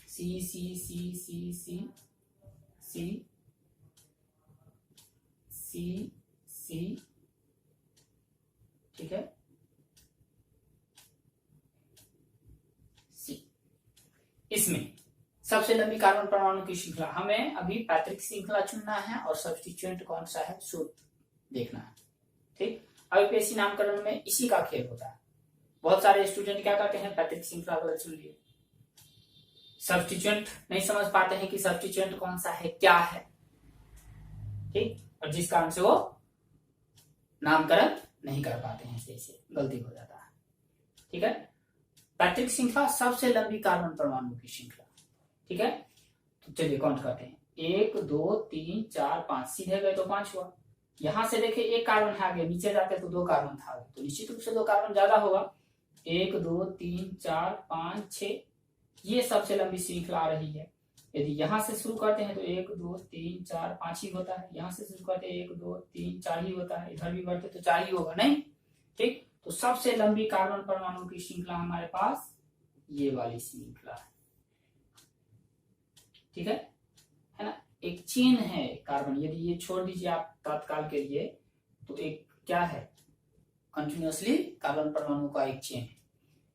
सी सी सी सी सी सी सी सी ठीक है, सी। इसमें सबसे लंबी कार्बन परमाणु की श्रृंखला, हमें अभी पैतृक श्रृंखला चुनना है और सब्स्टिट्यूएंट कौन सा है सो देखना है। ठीक, अब पेशी नामकरण में इसी का खेल होता है। बहुत सारे स्टूडेंट क्या करते हैं, पैतृक श्रृंखला को चुन लिए, सब्स्टिट्यूएंट नहीं समझ पाते हैं कि सब्स्टिट्यूएंट कौन सा है, क्या है। ठीक, और जिस कारण से वो नामकरण नहीं कर पाते हैं, इससे गलती हो जाता है। ठीक है, पैतृक श्रृंखला सबसे लंबी कार्बन परमाणु की श्रृंखला। ठीक है, तो चलिए काउंट करते हैं, 1 2 3 4 5, सीधे गए तो 5 हुआ। यहां से देखिए एक कार्बन आ गया, नीचे जाते तो 2 कार्बन था, तो निश्चित रूप से 2 कार्बन ज्यादा होगा। 1 2 3 4 5 6, ये सबसे लंबी श्रृंखला आ रही है। यदि यहां से शुरू करते हैं तो 1 2 3 4 5 ही होता है, यहां से शुरू करते हैं 1 2 3 4 ही होता है, इधर भी बढ़ते तो 4 ही होगा, नहीं। ठीक, तो सबसे लंबी कार्बन परमाणु की श्रृंखला हमारे पास ये वाली श्रृंखला है। ठीक है ना, एक चेन है कार्बन, यदि ये छोड़ दीजिए आप तत्काल के लिए, तो एक क्या है, कंटिन्यूअसली कार्बन परमाणु का एक चेन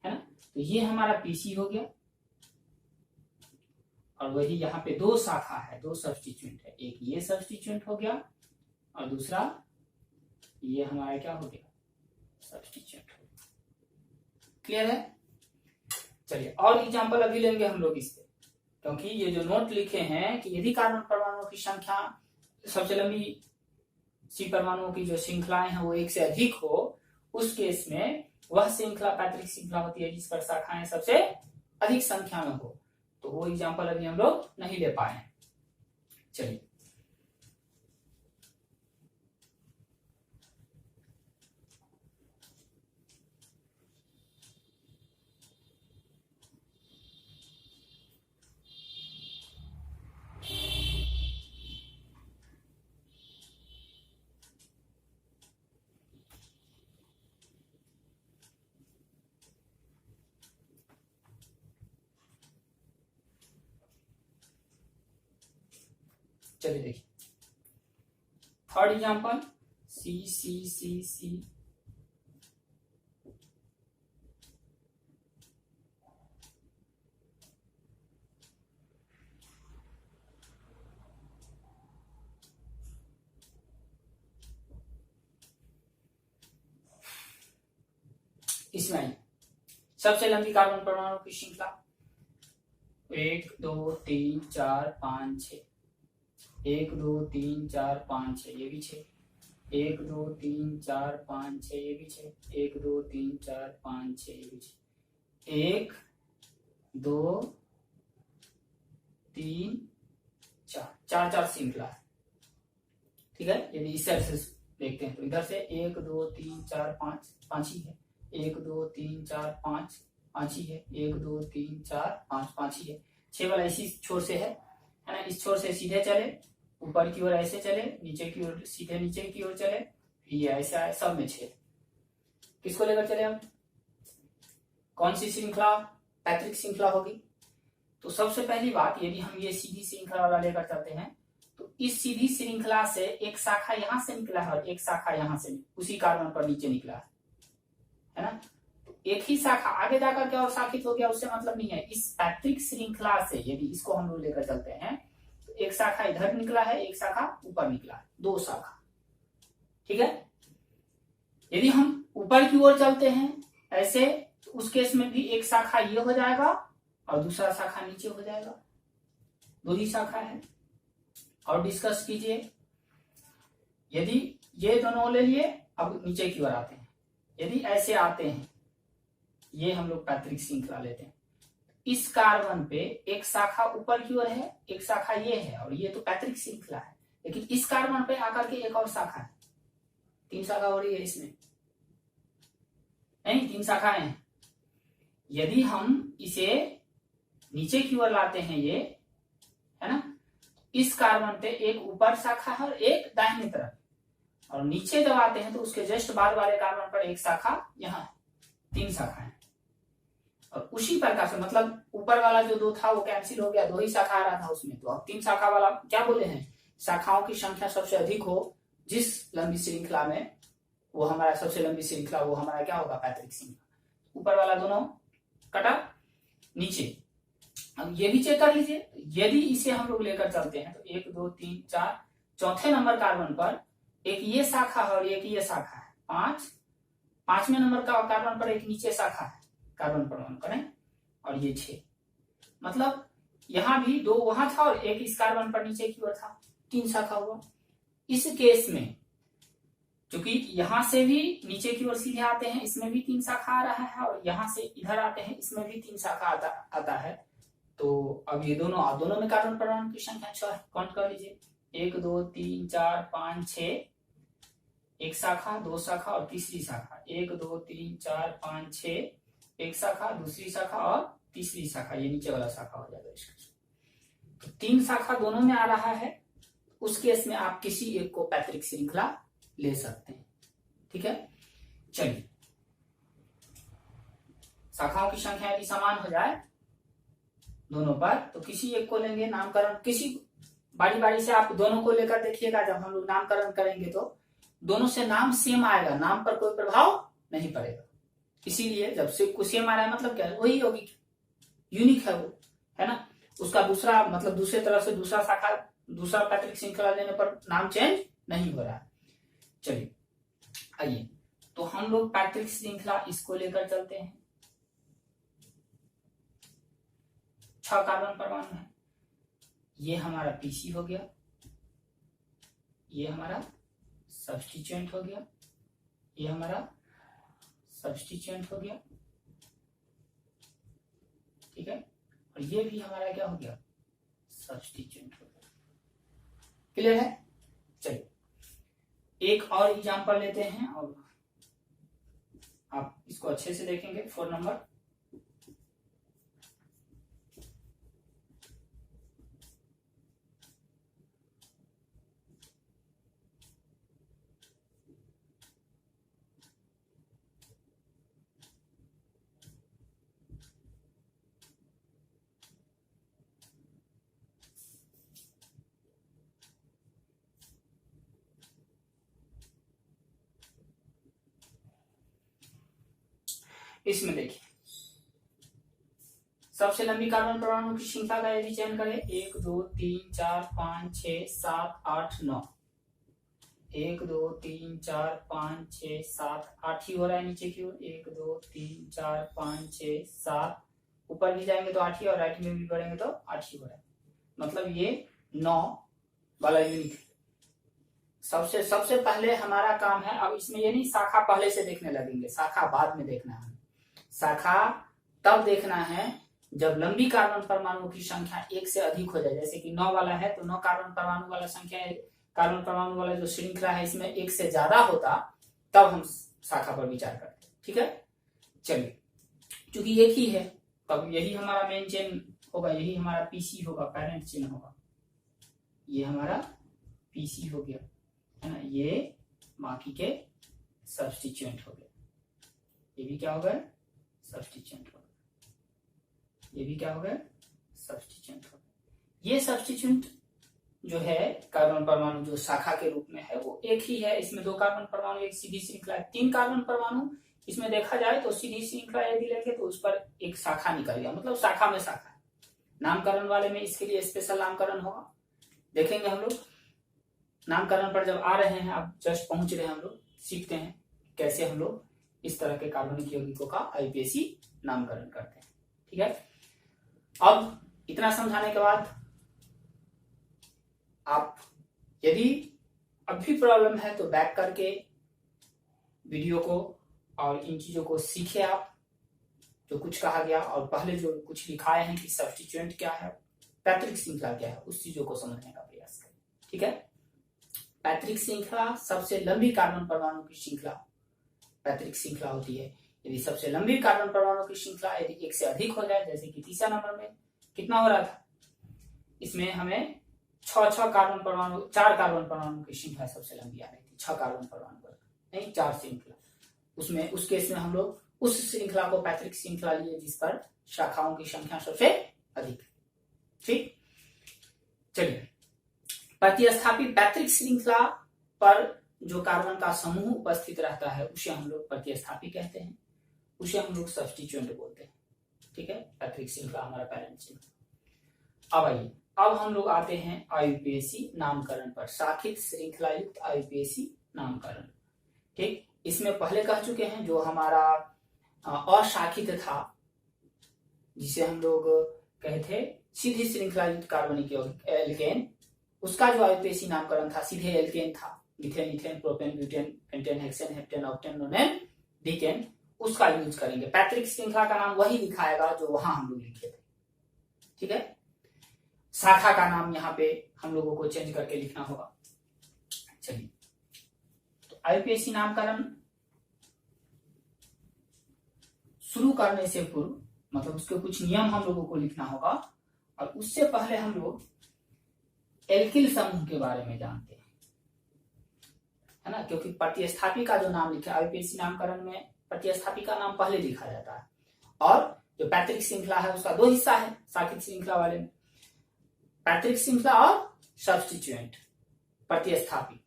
है ना। तो ये हमारा पीसी हो गया, और वही यहाँ पे 2 शाखा है, 2 सब्स्टिट्यूएंट है, एक ये सब्स्टिट्यूएंट हो गया और दूसरा ये हमारा क्या हो गया, सब्स्टिट्यूएंट हो गया। क्लियर है। चलिए और एग्जांपल अभी लेंगे हम लोग इस पे, क्योंकि ये जो नोट लिखे हैं कि यदि कार्बन परमाणुओं की संख्या, सबसे लंबी सी परमाणुओं की जो श्रृंखलाएं हैं वो 1 से अधिक हो, उस केस में वह श्रृंखला पैतृक श्रृंखला होती है जिस पर शाखाएं सबसे अधिक संख्या में हो। तो वो एग्जांपल अभी हम लोग नहीं ले पाए। चलिए चलिए देखिए थर्ड एग्जांपल सी सी सी सी इसमें आइए सबसे लंबी कार्बन परमाणु की श्रृंखला 1 2 3 4 5 6 1 2 3 4 5 6 ये भी 6 1 2 3 4 5 6 ये भी 6 1 2 3 4 5 6 ये भी 6 1 2 3 4 4 श्रृंखला है। ठीक है, यदि इस साइड से देखते हैं तो इधर से 1 2 3 4 5 5 ही है, 1 2 3 4 5 5 ही है, 1 2 3 4 5 5 ही है। 6 वाला इसी छोर से है ना, इस छोर से सीधे चले ऊपर की ओर ऐसे चले, नीचे की ओर सीधे नीचे की ओर चले, ये ऐसे आए, सब में 6। किसको लेकर चले हम, कौन सी श्रृंखला पैतृक श्रृंखला होगी। तो सबसे पहली बात, यदि हम ये सीधी श्रृंखला वाला लेकर चलते हैं तो इस सीधी श्रृंखला से एक शाखा यहां से निकला है और एक शाखा यहां से उसी कार्बन पर नीचे निकला है ना। तो एक ही शाखा आगे जाकर के और शाखित हो गया, उससे मतलब नहीं है। इस पैतृक श्रृंखला से यदि इसको हम लोग लेकर चलते हैं तो एक शाखा इधर निकला है, एक शाखा ऊपर निकला है, 2 शाखा। ठीक है, यदि हम ऊपर की ओर चलते हैं ऐसे तो उस केस में भी एक शाखा ये हो जाएगा और दूसरा शाखा नीचे हो जाएगा, 2 ही शाखा है। और डिस्कस कीजिए, यदि ये दोनों ले लिए, अब नीचे की ओर आते हैं, यदि ऐसे आते हैं, ये हम लोग पैतृक श्रृंखला लेते हैं, इस कार्बन पे एक शाखा ऊपर की ओर है, एक शाखा ये है, और ये तो पैतृक श्रृंखला है, लेकिन इस कार्बन पे आकर के एक और शाखा है, 3 शाखा हो रही है इसमें, नहीं 3 शाखाएं हैं। यदि हम इसे नीचे की ओर लाते हैं, ये है ना, इस कार्बन पे एक ऊपर शाखा है और एक दाहिने तरफ, और नीचे जब आते हैं तो उसके जस्ट बाद वाले कार्बन पर एक शाखा यहाँ, 3 शाखा है। और उसी प्रकार से मतलब ऊपर वाला जो 2 था वो कैंसिल हो गया, 2 ही शाखा आ रहा था उसमें, तो अब 3 शाखा वाला क्या बोले हैं, शाखाओं की संख्या सबसे अधिक हो जिस लंबी श्रृंखला में, वो हमारा सबसे लंबी श्रृंखला, वो हमारा क्या होगा, पैतृक श्रृंखला। ऊपर वाला दोनों कटा, नीचे। अब ये भी चेक कर लीजिए, यदि इसे हम लोग लेकर चलते हैं तो 1 2 3 4 चौथे नंबर कार्बन पर एक ये शाखा है और एक ये शाखा है, 5वें नंबर का कार्बन पर एक नीचे शाखा है, कार्बन परमाणु करें, और ये 6, मतलब यहां भी 2 वहां था और एक इस कार्बन पर नीचे की ओर था, 3 शाखा हुआ। इस केस में क्योंकि यहां से भी नीचे की ओर सीधे आते हैं, इसमें भी 3 शाखा आ रहा है, और यहां से इधर आते हैं, इसमें भी 3 शाखा आता है। तो अब ये दोनों में कार्बन परमाणु की संख्या 6 है, काउंट कर लीजिए, 1 2 3 4 5 6, एक शाखा, 2 शाखा और तीसरी शाखा, 1 2 3 4 5 6, एक शाखा, दूसरी शाखा और तीसरी शाखा, ये नीचे वाला शाखा हो जाएगा इसका। तो 3 शाखा दोनों में आ रहा है, उस केस में आप किसी एक को पैतृक श्रृंखला ले सकते हैं। ठीक है, चलिए, शाखाओं की संख्या यदि समान हो जाए दोनों पर तो किसी एक को लेंगे, नामकरण किसी बारी बारी से आप दोनों को लेकर देखिएगा, जब हम लोग नामकरण करेंगे तो दोनों से नाम सेम आएगा, नाम पर कोई प्रभाव नहीं पड़ेगा। इसीलिए जब से सेम आ रहा है मतलब क्या है, वही होगी, यूनिक है वो, है ना, उसका दूसरा मतलब दूसरे तरफ से दूसरा शाखा, दूसरा पैतृक श्रृंखला लेने पर नाम चेंज नहीं हो रहा है। चलिए आइए, तो हम लोग पैतृक श्रृंखला इसको लेकर चलते हैं, 6 कार्बन परमाणु है, ये हमारा पीसी हो गया, ये हमारा सब्स्टिट्यूएंट हो गया, ये हमारा सब्स्टिट्यूएंट हो गया, ठीक है, और ये भी हमारा क्या हो गया, सब्स्टिट्यूएंट हो गया। क्लियर है। चलिए एक और एग्जांपल लेते हैं और आप इसको अच्छे से देखेंगे। 4 नंबर, इसमें देखिए सबसे लंबी कार्बन परमाणु की श्रृंखला का यदि चयन करें 1 2 3 4 5 6 7 8 9 1 2 3 4 5 6 7 8 ही हो रहा है नीचे की ओर 1 2 3 4 5 6 7 ऊपर भी जाएंगे तो 8 ही और राइट में भी बढ़ेंगे तो 8 ही हो रहा है मतलब ये 9 वाला यूनिट। सबसे पहले हमारा काम है, अब इसमें ये नहीं शाखा पहले से देखने लगेंगे, शाखा बाद में देखना है। शाखा तब देखना है जब लंबी कार्बन परमाणु की संख्या 1 से अधिक हो जाए, जैसे कि 9 वाला है तो 9 कार्बन परमाणु वाला संख्या कार्बन परमाणु वाला जो श्रृंखला है इसमें 1 से ज्यादा होता तब हम शाखा पर विचार करते हैं। ठीक है, चलिए क्योंकि एक ही है तब यही हमारा मेन चेन होगा, यही हमारा पीसी होगा, पेरेंट चेन होगा, ये हमारा पीसी हो गया है ना, ये बाकी के सब्स्टिट्यूएंट हो गए, ये भी क्या हो गए सब्स्टिट्यूएंट हो गए, ये भी क्या हो गए सब्स्टिट्यूएंट हो गए। ये सब्स्टिट्यूएंट जो है कार्बन परमाणु जो शाखा के रूप में है वो एक ही है, इसमें 2 कार्बन परमाणु एक सीधी श्रृंखला है, 3 कार्बन परमाणु इसमें देखा जाए तो सीधी श्रृंखला यदि लेंगे तो उस पर एक शाखा निकल गया, मतलब शाखा में शाखा है। नामकरण वाले में इसके लिए स्पेशल नामकरण होगा, देखेंगे हम लोग नामकरण पर जब आ रहे हैं, अब जस्ट पहुंच रहे हैं, हम लोग सीखते हैं कैसे हम लोग इस तरह के कार्बनिक यौगिकों का आईयूपीएसी नामकरण करते हैं। ठीक है, अब इतना समझाने के बाद आप यदि अब भी प्रॉब्लम है तो बैक करके वीडियो को और इन चीजों को सीखे आप जो कुछ कहा गया और पहले जो कुछ लिखाए हैं कि सब्स्टिट्यूएंट क्या है, पैतृक श्रृंखला क्या है, उस चीजों को समझने का प्रयास करें। ठीक है, पैतृक श्रृंखला सबसे लंबी कार्बन परमाणु की श्रृंखला पैतृक श्रृंखला होती है। यदि सबसे लंबी कार्बन परमाणु की श्रृंखला यदि 1 से अधिक हो जाए, जैसे कि तीसरा नंबर में कितना हो रहा था, इसमें हमें 4 कार्बन परमाणु की श्रृंखला सबसे लंबी आ रही थी, 6 कार्बन परमाणु नहीं 4 श्रृंखला, उसमें उस केस में हम लोग उस श्रृंखला को पैतृक श्रृंखला लिए जिस पर शाखाओं की संख्या सबसे अधिक। ठीक, चलिए प्रतिस्थापी पैतृक श्रृंखला पर जो कार्बन का समूह उपस्थित रहता है उसे हम लोग प्रतिस्थापी कहते हैं, उसे हम लोग सब्स्टिट्यूएंट बोलते हैं। ठीक है, पैतृक श्रृंखला हमारा पैरेंट श्रृंखला। अब आइए, अब हम लोग आते हैं आईयूपीएसी नामकरण पर, शाखित श्रृंखला युक्त आईयूपीएसी नामकरण। ठीक, इसमें पहले कह चुके हैं जो हमारा अशाखित था जिसे हम लोग कहे थे सीधी श्रृंखला युक्त कार्बनिक यौगिक एल्केन, उसका जो आईयूपीएसी नामकरण था सीधे एल्केन था, methane ethane propane butane pentane hexane heptane octane nonane decane, उसका यूज करेंगे। पैतृक श्रृंखला का नाम वही लिखाएगा जो वहां हम लोग लिखे थे। ठीक है, शाखा का नाम यहाँ पे हम लोगों को चेंज करके लिखना होगा। चलिए, तो आईयूपीएसी नामकरण शुरू करने से पूर्व मतलब उसके कुछ नियम हम लोगों को लिखना होगा, और उससे पहले हम लोग एल्किल समूह के बारे में जानते हैं, है ना, क्योंकि प्रतिस्थापी का जो नाम लिखा आईयूपीएसी नामकरण में प्रतिस्थापी का नाम पहले लिखा जाता है, और जो पैतृक श्रृंखला है उसका 2 हिस्सा है शाखित श्रृंखला वाले में, पैतृक श्रृंखला और सब्स्टिट्यूएंट प्रतिस्थापी।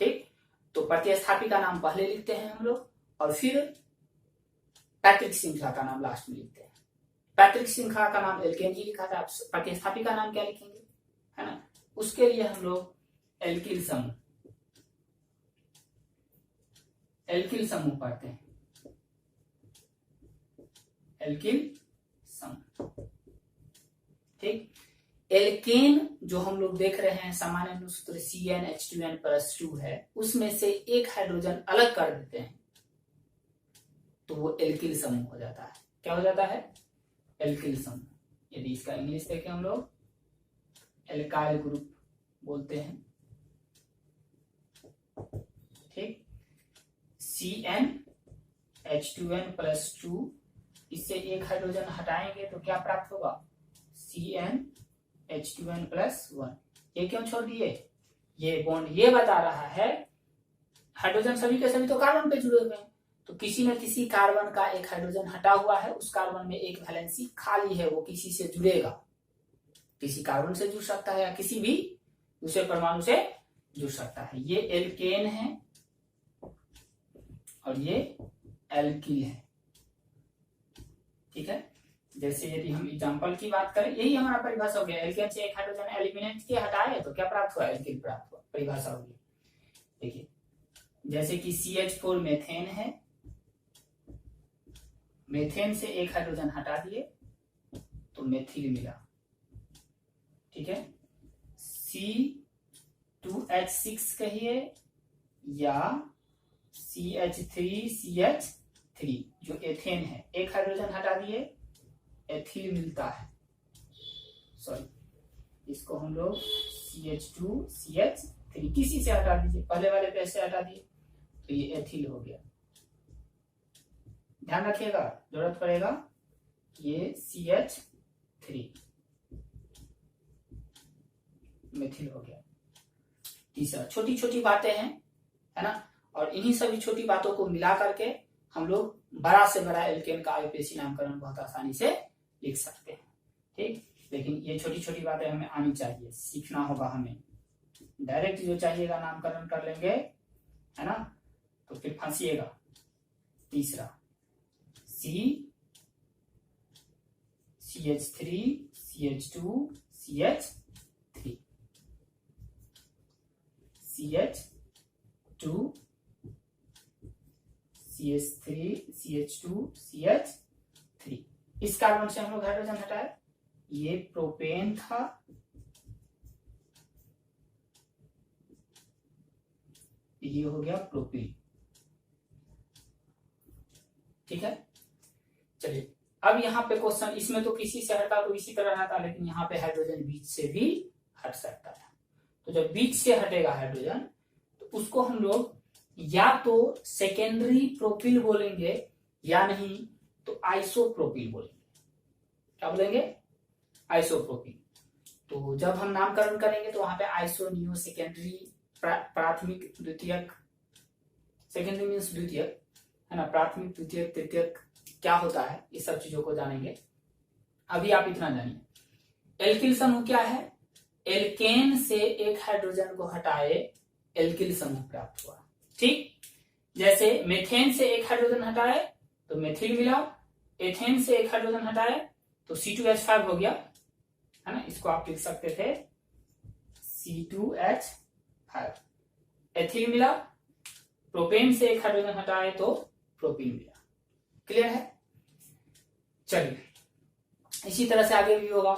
ठीक, तो प्रतिस्थापी का नाम पहले लिखते हैं हम लोग और फिर पैतृक श्रृंखला का नाम लास्ट में लिखते हैं। पैतृक श्रृंखला का नाम एल्केन ही लिखा था, प्रतिस्थापी का नाम क्या लिखेंगे, है ना, उसके लिए हम लोग एल्किल समूह पढ़ते हैं, एल्किल समूह। ठीक, एल्केन जो हम लोग देख रहे हैं सामान्य सूत्र CnH2n+2 है, उसमें से एक हाइड्रोजन अलग कर देते हैं तो वो एल्किल समूह हो जाता है। क्या हो जाता है, एल्किल समूह। यदि इसका इंग्लिश देखें हम लोग एल्काइल ग्रुप बोलते हैं। ठीक, CnH2n+2, इससे एक हाइड्रोजन हटाएंगे तो क्या प्राप्त होगा, CnH2n+1। ये क्यों छोड़ दिए, ये बॉन्ड ये बता रहा है हाइड्रोजन सभी के सभी तो कार्बन पे जुड़े हुए हैं, तो किसी न किसी कार्बन का एक हाइड्रोजन हटा हुआ है, उस कार्बन में एक वैलेंसी खाली है, वो किसी से जुड़ेगा, किसी कार्बन से जुड़ सकता है या किसी भी दूसरे परमाणु से जुड़ सकता है। ये एल्केन है और ये एल्किल है। ठीक है। जैसे यदि हम एग्जांपल की बात करें, यही हमारा परिभाषा हो गया, एल्केन से एक हाइड्रोजन एलिमिनेट के हटाए तो क्या प्राप्त हुआ, एल्किन प्राप्त हुआ, परिभाषा हो गई। देखिए जैसे कि CH4 मेथेन है, मेथेन से एक हाइड्रोजन हटा दिए तो मेथिल मिला, ठीक है। C2H6 कहिए या CH3CH3 जो एथेन है, एक हाइड्रोजन हटा दिए एथिल मिलता है, सॉरी इसको हम लोग CH2CH3 किसी से हटा दीजिए, पहले वाले पे से हटा दिए तो ये एथिल हो गया। ध्यान रखिएगा, जरूरत पड़ेगा, ये CH3 मेथिल हो गया। तीसरा, छोटी छोटी बातें हैं, है ना, और इन्हीं सभी छोटी बातों को मिला करके हम लोग बड़ा से बड़ा एल्केन का आईयूपीएसी नामकरण बहुत आसानी से लिख सकते हैं, ठीक। लेकिन ये छोटी छोटी बातें हमें आनी चाहिए, सीखना होगा हमें। डायरेक्ट जो चाहिएगा नामकरण कर लेंगे, है ना, तो फिर फंसिएगा। तीसरा CH3 CH2 CH3 CH2 CH3 CH2 CH3, इस कार्बन से हम लोग हाइड्रोजन हटाए, ये प्रोपेन था, ये हो गया प्रोपीन, ठीक है। चलिए अब यहाँ पे क्वेश्चन, इसमें तो किसी से हटा तो इसी तरह रहता, लेकिन यहाँ पे हाइड्रोजन बीच से भी हट सकता है। तो जब बीच से हटेगा हाइड्रोजन तो उसको हम लोग या तो सेकेंडरी प्रोपिल बोलेंगे या नहीं तो आइसोप्रोपिल बोलेंगे। क्या बोलेंगे, आइसोप्रोपिल। तो जब हम नामकरण करेंगे तो वहां पे आइसो, नियो, सेकेंडरी, प्राथमिक, द्वितीयक, सेकेंडरी मीन्स द्वितीयक, है ना, प्राथमिक, द्वितीयक, तृतीयक क्या होता है, इस सब चीजों को जानेंगे। अभी आप इतना जानिए, एल्किल समूह क्या है, एल्केन से एक हाइड्रोजन को हटाए एल्किल समूह प्राप्त हुआ, ठीक। जैसे मेथेन से एक हाइड्रोजन हटाए तो मेथिल मिला, एथेन से एक हाइड्रोजन हटाए तो C2H5 हो गया, है ना, इसको आप लिख सकते थे C2H5, एथिल मिला, प्रोपेन से एक हाइड्रोजन हटाए तो प्रोपीन मिला। क्लियर है। चलिए इसी तरह से आगे भी होगा,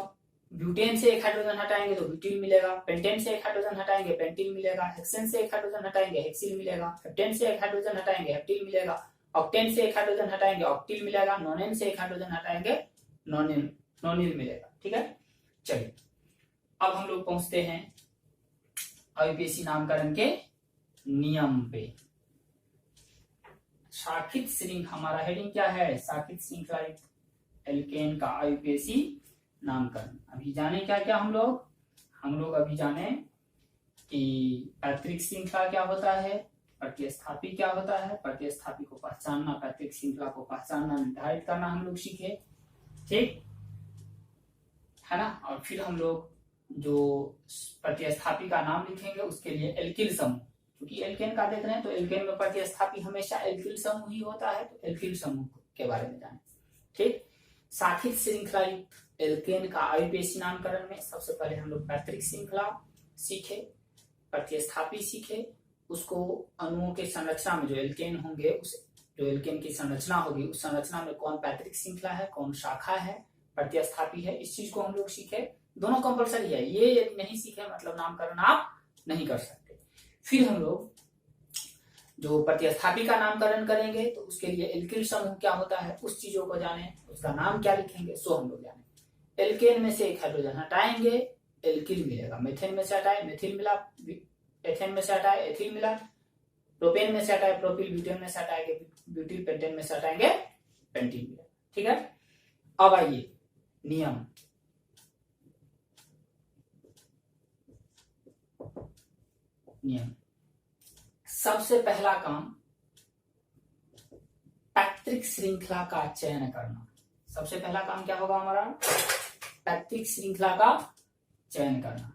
ब्यूटेन से एक हाइड्रोजन हटाएंगे तो ब्यूटीन मिलेगा, पेंटेन से एक हाइड्रोजन हटाएंगे पेंटीन मिलेगा, हेक्सेन से एक हाइड्रोजन हटाएंगे हेक्सिल मिलेगा, हेप्टेन से एक हाइड्रोजन हटाएंगे हेप्टिल मिलेगा, ऑक्टेन से एक हाइड्रोजन हटाएंगे ऑक्टिल मिलेगा, नोनेन से एक हाइड्रोजन हटाएंगे नोनिल मिलेगा, ठीक है। चलिए अब हम लोग पहुंचते हैं आईयूपीएसी नामकरण के नियम पे। शाखित श्रृंखला, हमारा हेडिंग क्या है, शाखित श्रृंखला एल्केन का आईयूपीएसी नामकरण। अभी जाने क्या क्या हम लोग अभी जाने कि पैतृक श्रृंखला क्या होता है, प्रतिस्थापी क्या होता है, प्रतिस्थापी को पहचानना, पैतृक श्रृंखला को पहचानना, निर्धारित करना हम लोग सीखे, ठीक है ना। और फिर हम लोग जो प्रतिस्थापी का नाम लिखेंगे उसके लिए एल्किल समूह, क्योंकि एल्केन का देख रहे हैं तो एल्केन में प्रतिस्थापी हमेशा एल्किल समूह ही होता है, तो एल्किल समूह के बारे में जाने, ठीक। शाखित श्रृंखला एल्केन का आईयूपीएसी नामकरण में सबसे पहले हम लोग पैतृक श्रृंखला सीखे, प्रतिस्थापी सीखे, उसको अणुओं के संरचना में जो एल्केन होंगे, उस जो एल्केन की संरचना होगी उस संरचना में कौन पैतृक श्रृंखला है, कौन शाखा है, प्रतिस्थापी है, इस चीज को हम लोग सीखे। दोनों कंपलसरी है, ये यदि नहीं सीखे मतलब नामकरण आप नहीं कर सकते। फिर हम लोग जो प्रतिस्थापी का नामकरण करेंगे तो उसके लिए एल्किल समूह क्या होता है उस चीजों को जाने, उसका नाम क्या लिखेंगे सो हम लोग जाने। एल्केन में से एक हाइड्रोजन हटाएंगे एल्किल मिलेगा, मेथेन में से हटाए मेथिल मिला, एथेन में से हटाए एथिल मिला, प्रोपेन में से हटाए प्रोपिल, ब्यूटेन में से हटाएंगे ब्यूटिल, पेंटेन में से हटाएंगे पेंटीन मिलेगा, ठीक है। अब आइए नियम, सबसे पहला काम पैतृक श्रृंखला का चयन करना। सबसे पहला काम क्या होगा हमारा, पैतृक श्रृंखला का चयन करना।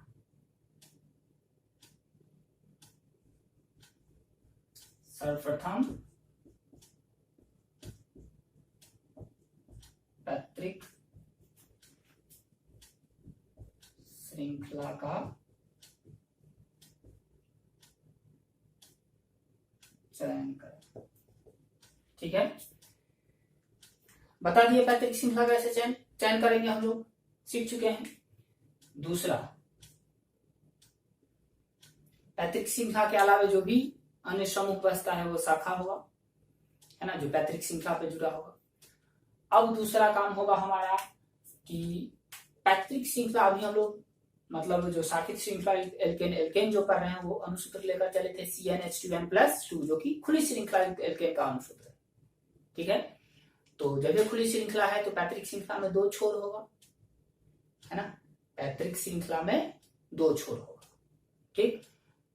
सर्वप्रथम चयन करें। ठीक है, बता दिए पैतृक श्रृंखला कैसे चयन करेंगे, हम लोग सीख चुके हैं। दूसरा, पैतृक श्रृंखला के अलावा जो भी अन्य समूह बचता है वो शाखा होगा, है ना, जो पैतृक श्रृंखला पे जुड़ा होगा। अब दूसरा काम होगा हमारा कि पैतृक श्रृंखला, अभी हम लोग मतलब जो शाखित श्रृंखला एल्केन जो कर रहे हैं वो अनुसूत्र लेकर चले थे CnH2n+2, जो कि खुली श्रृंखला एल्केन का अनुसूत्र है। ठीक है, तो जब ये खुली श्रृंखला है तो पैतृक श्रृंखला में 2 छोर होगा, है ना, पैतृक श्रृंखला में 2 छोर होगा। ठीक,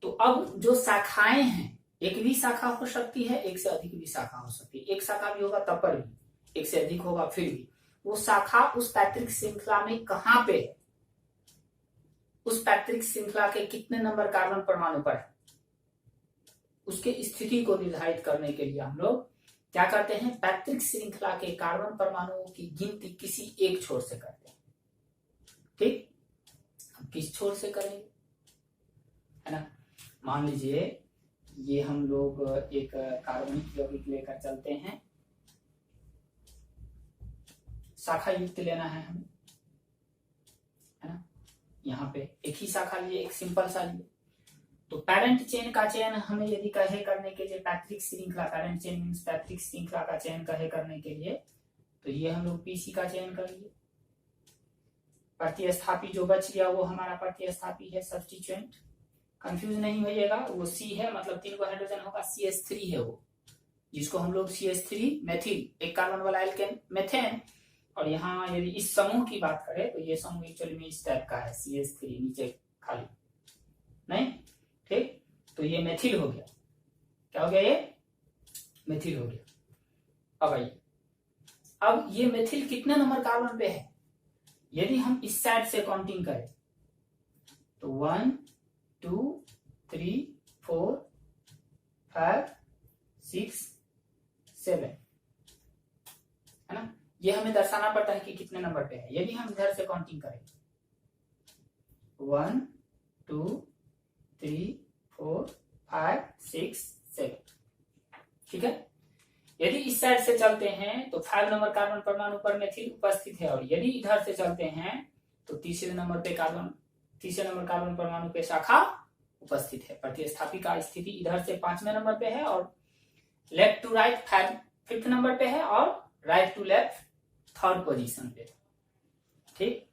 तो अब जो शाखाएं हैं, एक भी शाखा हो सकती है, एक से अधिक भी शाखा हो सकती है, एक शाखा भी होगा तब पर भी, एक से अधिक होगा फिर भी, वो शाखा उस पैतृक श्रृंखला में कहां पे है, उस पैतृक श्रृंखला के कितने नंबर कार्बन परमाणु पर है, उसके स्थिति को निर्धारित करने के लिए हम लोग क्या करते हैं, पैतृक श्रृंखला के कार्बन परमाणुओं की गिनती किसी एक छोर से करते हैं। ठीक, हम किस छोर से करेंगे, है ना, मान लीजिए ये हम लोग एक कार्बनिक यौगिक लेकर चलते हैं, शाखा युक्त लेना है हमें, है ना, यहाँ पे एक ही शाखा लिए, एक सिंपल सा लिए, तो पेरेंट चेन का चयन हमें यदि कहे करने के लिए, पैतृक श्रृंखला, पेरेंट चेन मीन्स पैतृक श्रृंखला का चयन कहे करने के लिए, तो ये हम लोग PC का चयन कर लिए। प्रतिस्थापी जो बच गया वो हमारा प्रतिस्थापी है, सब्स्टिट्यूएंट, कंफ्यूज नहीं होइएगा, वो C है, मतलब 3 को हाइड्रोजन होगा, CH3 है वो, जिसको हम लोग CH3 मेथिल, एक कार्बन वाला एल्केन मेथेन, और यहाँ यदि इस समूह की बात करें तो ये समूह एक्चुअली में इस टाइप का है, CH3 नीचे खाली नहीं। ठीक, तो ये मेथिल हो गया, क्या हो गया, ये मेथिल हो गया। अब आइए, अब ये मेथिल कितने नंबर कार्बन पे है, यदि हम इस साइड से काउंटिंग करें तो 1 2 3 4 5 6 7, है ना, ये हमें दर्शाना पड़ता है कि कितने नंबर पे है। यदि हम इधर से काउंटिंग करें 1 2 3 4 5 6 7, ठीक है, यदि इस साइड से चलते हैं तो 5 नंबर कार्बन परमाणु पर मेथिल उपस्थित है, और यदि इधर से चलते हैं तो तीसरे नंबर कार्बन परमाणु पे शाखा उपस्थित है। प्रतिस्थापी का स्थिति इधर से 5वें नंबर पे है, और left to right 5th number पे है, और right to left 3rd position पे। ठीक,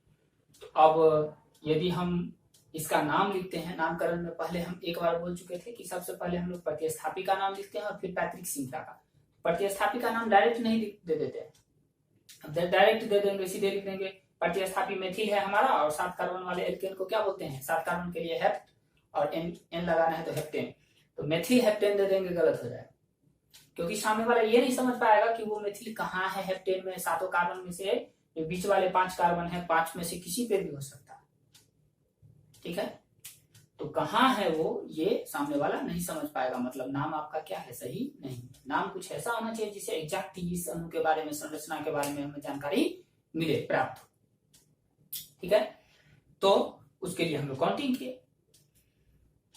तो अब यदि हम इसका नाम लिखते हैं, नामकरण में पहले हम एक बार बोल चुके थे कि सबसे पहले हम लोग प्रतिस्थापी का नाम लिखते हैं और फिर पैतृक श्रृंखला का। प्रतिस्थापी का नाम डायरेक्ट नहीं दे देते हैं, अब डायरेक्ट दे देंगे, सीधे लिख देंगे प्रतिस्थापी मेथिल है हमारा, और 7 कार्बन वाले एल्केन को क्या बोलते हैं, 7 कार्बन के लिए हेप्ट, और एन लगाना है तो हेप्टेन, तो मेथिल हेप्टेन दे देंगे, गलत हो जाएगा, क्योंकि सामने वाला ये नहीं समझ पाएगा कि वो मेथिल कहाँ है हेप्टेन में। 7 कार्बन में से जो बीच वाले 5 कार्बन है, 5 में से किसी पे भी हो सकता है। ठीक है, तो कहाँ है वो, ये सामने वाला नहीं समझ पाएगा, मतलब नाम आपका क्या है, सही नहीं। नाम कुछ ऐसा होना चाहिए जिससे एग्जैक्ट इस अणु के बारे में, संरचना के बारे में हमें जानकारी मिले, प्राप्त हो। ठीक है, तो उसके लिए हम लोग काउंटिंग किए,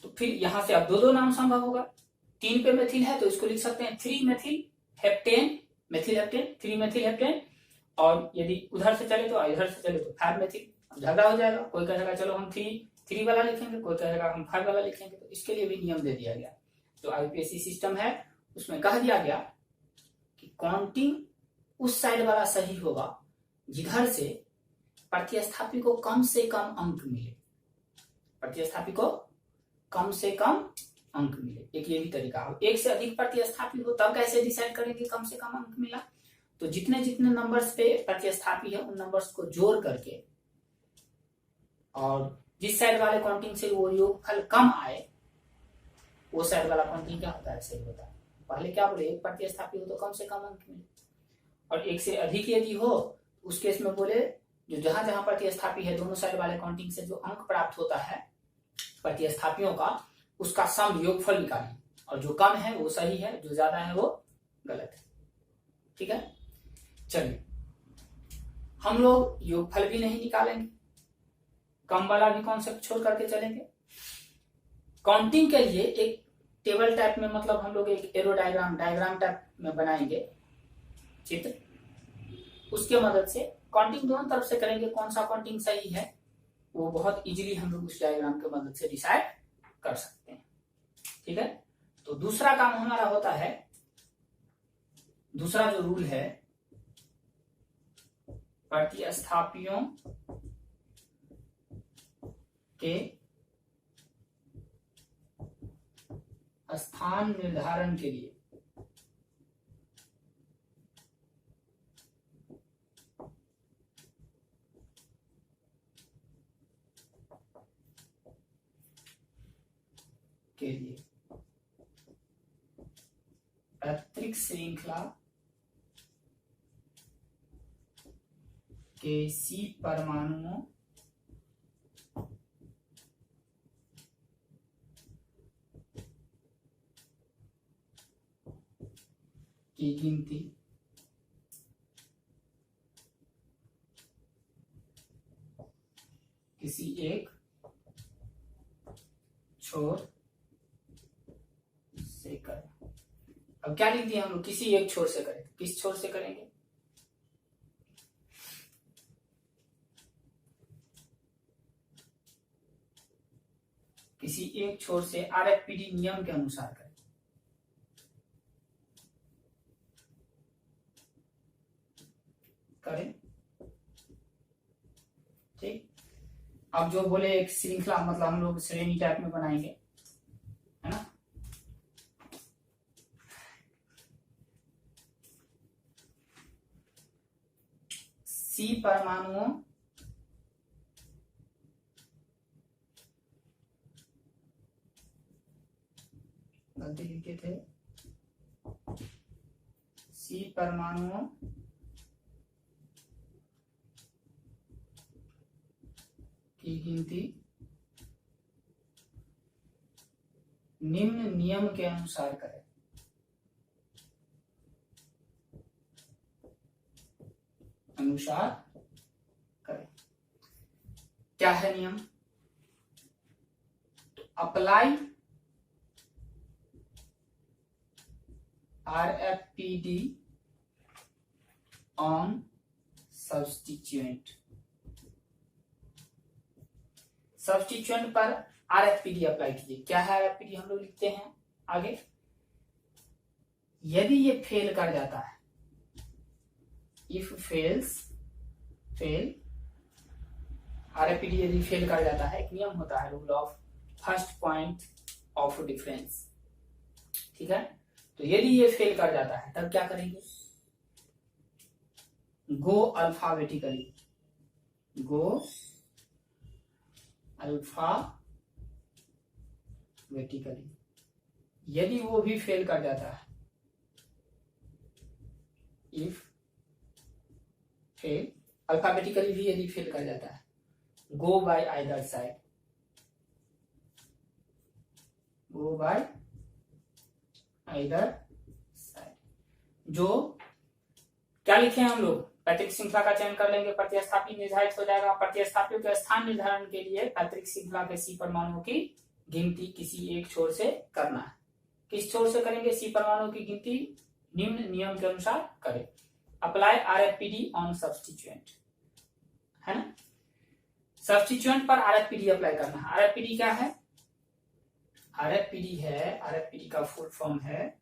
तो फिर यहां से अब 2 नाम संभव होगा। 3 पे मेथिल है तो इसको लिख सकते हैं 3 methyl heptane, methyl heptane, 3 methyl heptane, और यदि उधर से चले तो इधर से चले तो 5 मेथिल। झगड़ा हो जाएगा, कोई कहेगा चलो हम 3 वाला लिखेंगे, कोई कहेगा हम 5 वाला लिखेंगे, तो इसके लिए भी नियम दे दिया गया। जो IUPAC सिस्टम है उसमें कह दिया गया कि काउंटिंग उस साइड वाला सही होगा जिधर से प्रतिस्थापी को कम से कम अंक मिले, प्रतिस्थापी को कम से कम अंक मिले। एक ये भी तरीका हो, एक से अधिक प्रतिस्थापी हो तब कैसे डिसाइड करेंगे कम से कम अंक मिला, तो जितने जितने नंबर्स पे प्रतिस्थापी है उन नंबर्स को जोड़ करके, और जिस साइड वाले काउंटिंग से वो योगफल कम आए वो साइड वाला काउंटिंग क्या होता है, सही होता है। पहले क्या बोले, एक प्रतिस्थापी हो तो कम से कम अंक मिले, और एक से अधिक यदि हो उस केस में बोले जो जहां जहां प्रतिस्थापी है दोनों साइड वाले काउंटिंग से जो अंक प्राप्त होता है प्रतिस्थापियों का, उसका सम योगफल निकालिए, और जो कम है वो सही है, जो ज्यादा है वो गलत है। ठीक है, चलिए हम लोग योगफल भी नहीं निकालेंगे, कम वाला भी कॉन्सेप्ट छोड़ करके चलेंगे। काउंटिंग के लिए एक टेबल टाइप में, मतलब हम लोग एक एरो डायग्राम टाइप में बनाएंगे चित्र। उसके मदद से काउंटिंग दोनों तरफ से करेंगे, कौन सा काउंटिंग सही है वो बहुत इजीली हम लोग उस डायग्राम के मदद से डिसाइड कर सकते हैं। ठीक है, तो दूसरा काम हमारा होता है, दूसरा जो रूल है, प्रतिस्थापियों के स्थान निर्धारण के लिए पैतृक श्रृंखला के C परमाणुओं की गिनती किसी एक छोर से करें। अब क्या लिख दिया हम लोग, किसी एक छोर से करें, किस छोर से करेंगे, किसी एक छोर से आरएफपीडी नियम के अनुसार करें। ठीक, अब जो बोले एक श्रृंखला, मतलब हम लोग श्रेणी टाइप में बनाएंगे, है ना। C परमाणुओं गलती लिखे थे, C परमाणुओं की गिनती निम्न नियम के अनुसार करें। क्या है नियम, तो apply RFPD on substituent. Substituent पर RFPD अप्लाई कीजिए। क्या है RFPD, हम लोग लिखते हैं आगे, यदि ये फेल कर जाता है, इफ फेल RFPD यदि फेल कर जाता है, एक नियम होता है, rule of first point of difference. ठीक है, तो यदि ये फेल कर जाता है तब क्या करेंगे, गो अल्फाबेटिकली, यदि वो भी फेल कर जाता है, इफ फेल, अल्फाबेटिकली भी यदि फेल कर जाता है, गो बाय आइदर साइड, जो क्या लिखे हम लोग, पैतृक श्रृंखला का चयन कर लेंगे, प्रतिस्थापी निर्धारित हो जाएगा। प्रतिस्थापियों के स्थान निर्धारण के लिए पैतृक श्रृंखला के C परमाणुओं की गिनती किसी एक छोर से करना है। किस छोर से करेंगे, C परमाणुओं की गिनती निम्न नियम के अनुसार करें। अप्लाई RFPD ऑन सब्स्टिट्यूएंट, है ना, सब्स्टिट्यूएंट पर RFPD अप्लाई करना है। RFPD क्या है, RFPD का फुल फॉर्म है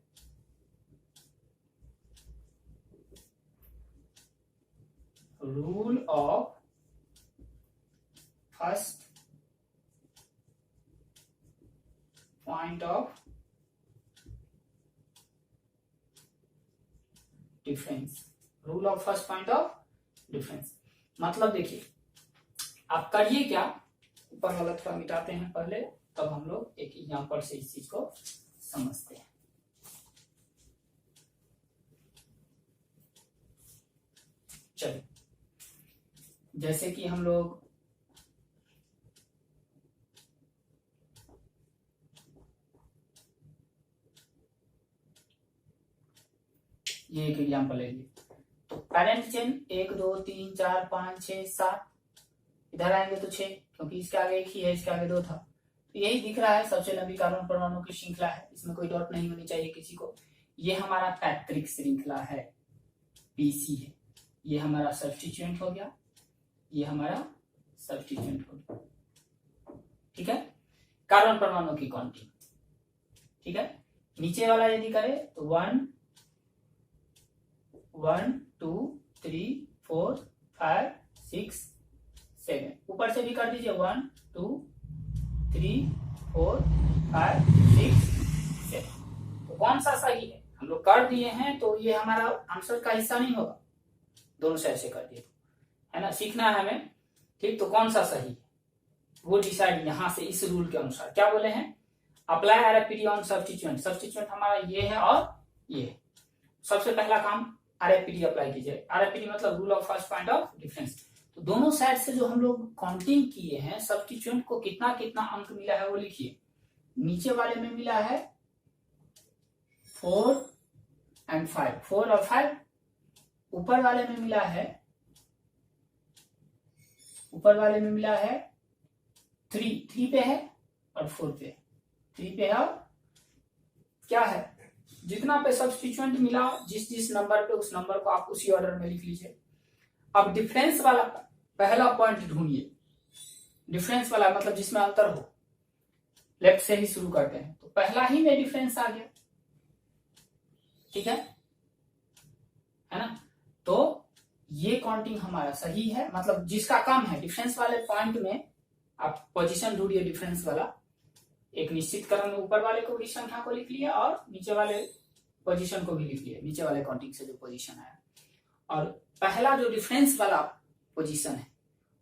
rule of first point of difference. Rule of first point of difference मतलब देखिए, आप करिए क्या, ऊपर वाला थोड़ा मिटाते हैं पहले, तब हम लोग एक एग्जांपल से इस चीज को समझते हैं। चलिए, जैसे कि हम लोग ये एक एग्जांपल ले लीजिए, तो पेरेंट चेन 1 2 3 4 5 6 7, इधर आएंगे तो 6, क्योंकि इसके आगे एक ही है, इसके आगे 2 था, तो यही दिख रहा है, सबसे लंबी कार्बन परमाणु की श्रृंखला है, इसमें कोई डाउट नहीं होनी चाहिए किसी को। ये हमारा पैतृक श्रृंखला है, पीसी है। ये हमारा सब्स्टिट्यूएंट हो गया, ये हमारा सब्स्टिट्यूएंट हो गया। ठीक है, कार्बन परमाणु की काउंटिंग। ठीक है, नीचे वाला यदि करे तो 1 1 2 3 4 5 6 7, ऊपर से भी कर दीजिए 1 2 3 4 5 6 7। तो कौन सा सही है हम लोग कर दिए हैं, तो ये हमारा आंसर का हिस्सा नहीं होगा, दोनों साइड से कर दिए, है ना, सीखना है हमें। ठीक, तो कौन सा सही है वो डिसाइड यहां से इस रूल के अनुसार क्या बोले हैं, अप्लाई आरएफपीडी ऑन सब्स्टिट्यूएंट। सब्स्टिट्यूएंट हमारा ये है और ये है। सबसे पहला काम आरएफपीडी अप्लाई कीजिए। आरएफपीडी मतलब rule of first point of difference. तो दोनों साइड से जो हम लोग काउंटिंग किए हैं, सब्स्टिट्यूएंट को कितना कितना अंक मिला है वो लिखिए। नीचे वाले में मिला है 4 और 5, 4 और 5। ऊपर वाले में मिला है 3 पे है और 4 पे, 3 पे है और क्या है, जितना पे सब्स्टिट्यूएंट मिला जिस नंबर पे, उस नंबर को आप उसी ऑर्डर में लिख लीजिए। अब डिफरेंस वाला पहला पॉइंट ढूंढिए। डिफरेंस वाला मतलब जिसमें अंतर हो, लेफ्ट से ही शुरू करते हैं, तो पहला ही में डिफरेंस आ गया। ठीक है ना, तो ये काउंटिंग हमारा सही है, मतलब जिसका कम है डिफरेंस वाले पॉइंट में आप पोजीशन ढूंढिए। डिफरेंस वाला एक निश्चित क्रम में ऊपर वाले को भी संख्या को लिख लिया और नीचे वाले पोजीशन को भी लिख लिया, नीचे वाले काउंटिंग से जो पोजीशन आया। और पहला जो डिफरेंस वाला पोजीशन है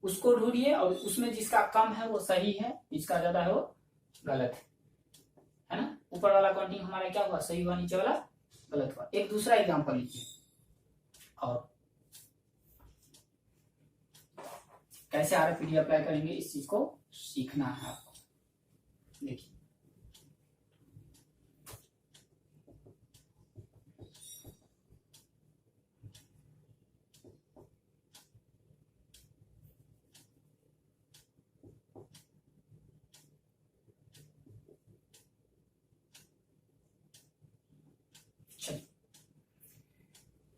उसको ढूंढिए, और उसमें जिसका कम है वो सही है, जिसका ज्यादा है वो गलत है ना। ऊपर वाला काउंटिंग हमारा क्या हुआ, सही हुआ, नीचे वाला गलत हुआ। एक दूसरा एग्जांपल लीजिए, और कैसे आरएफपीडी अप्लाई करेंगे इस चीज को सीखना है आपको। देखिए,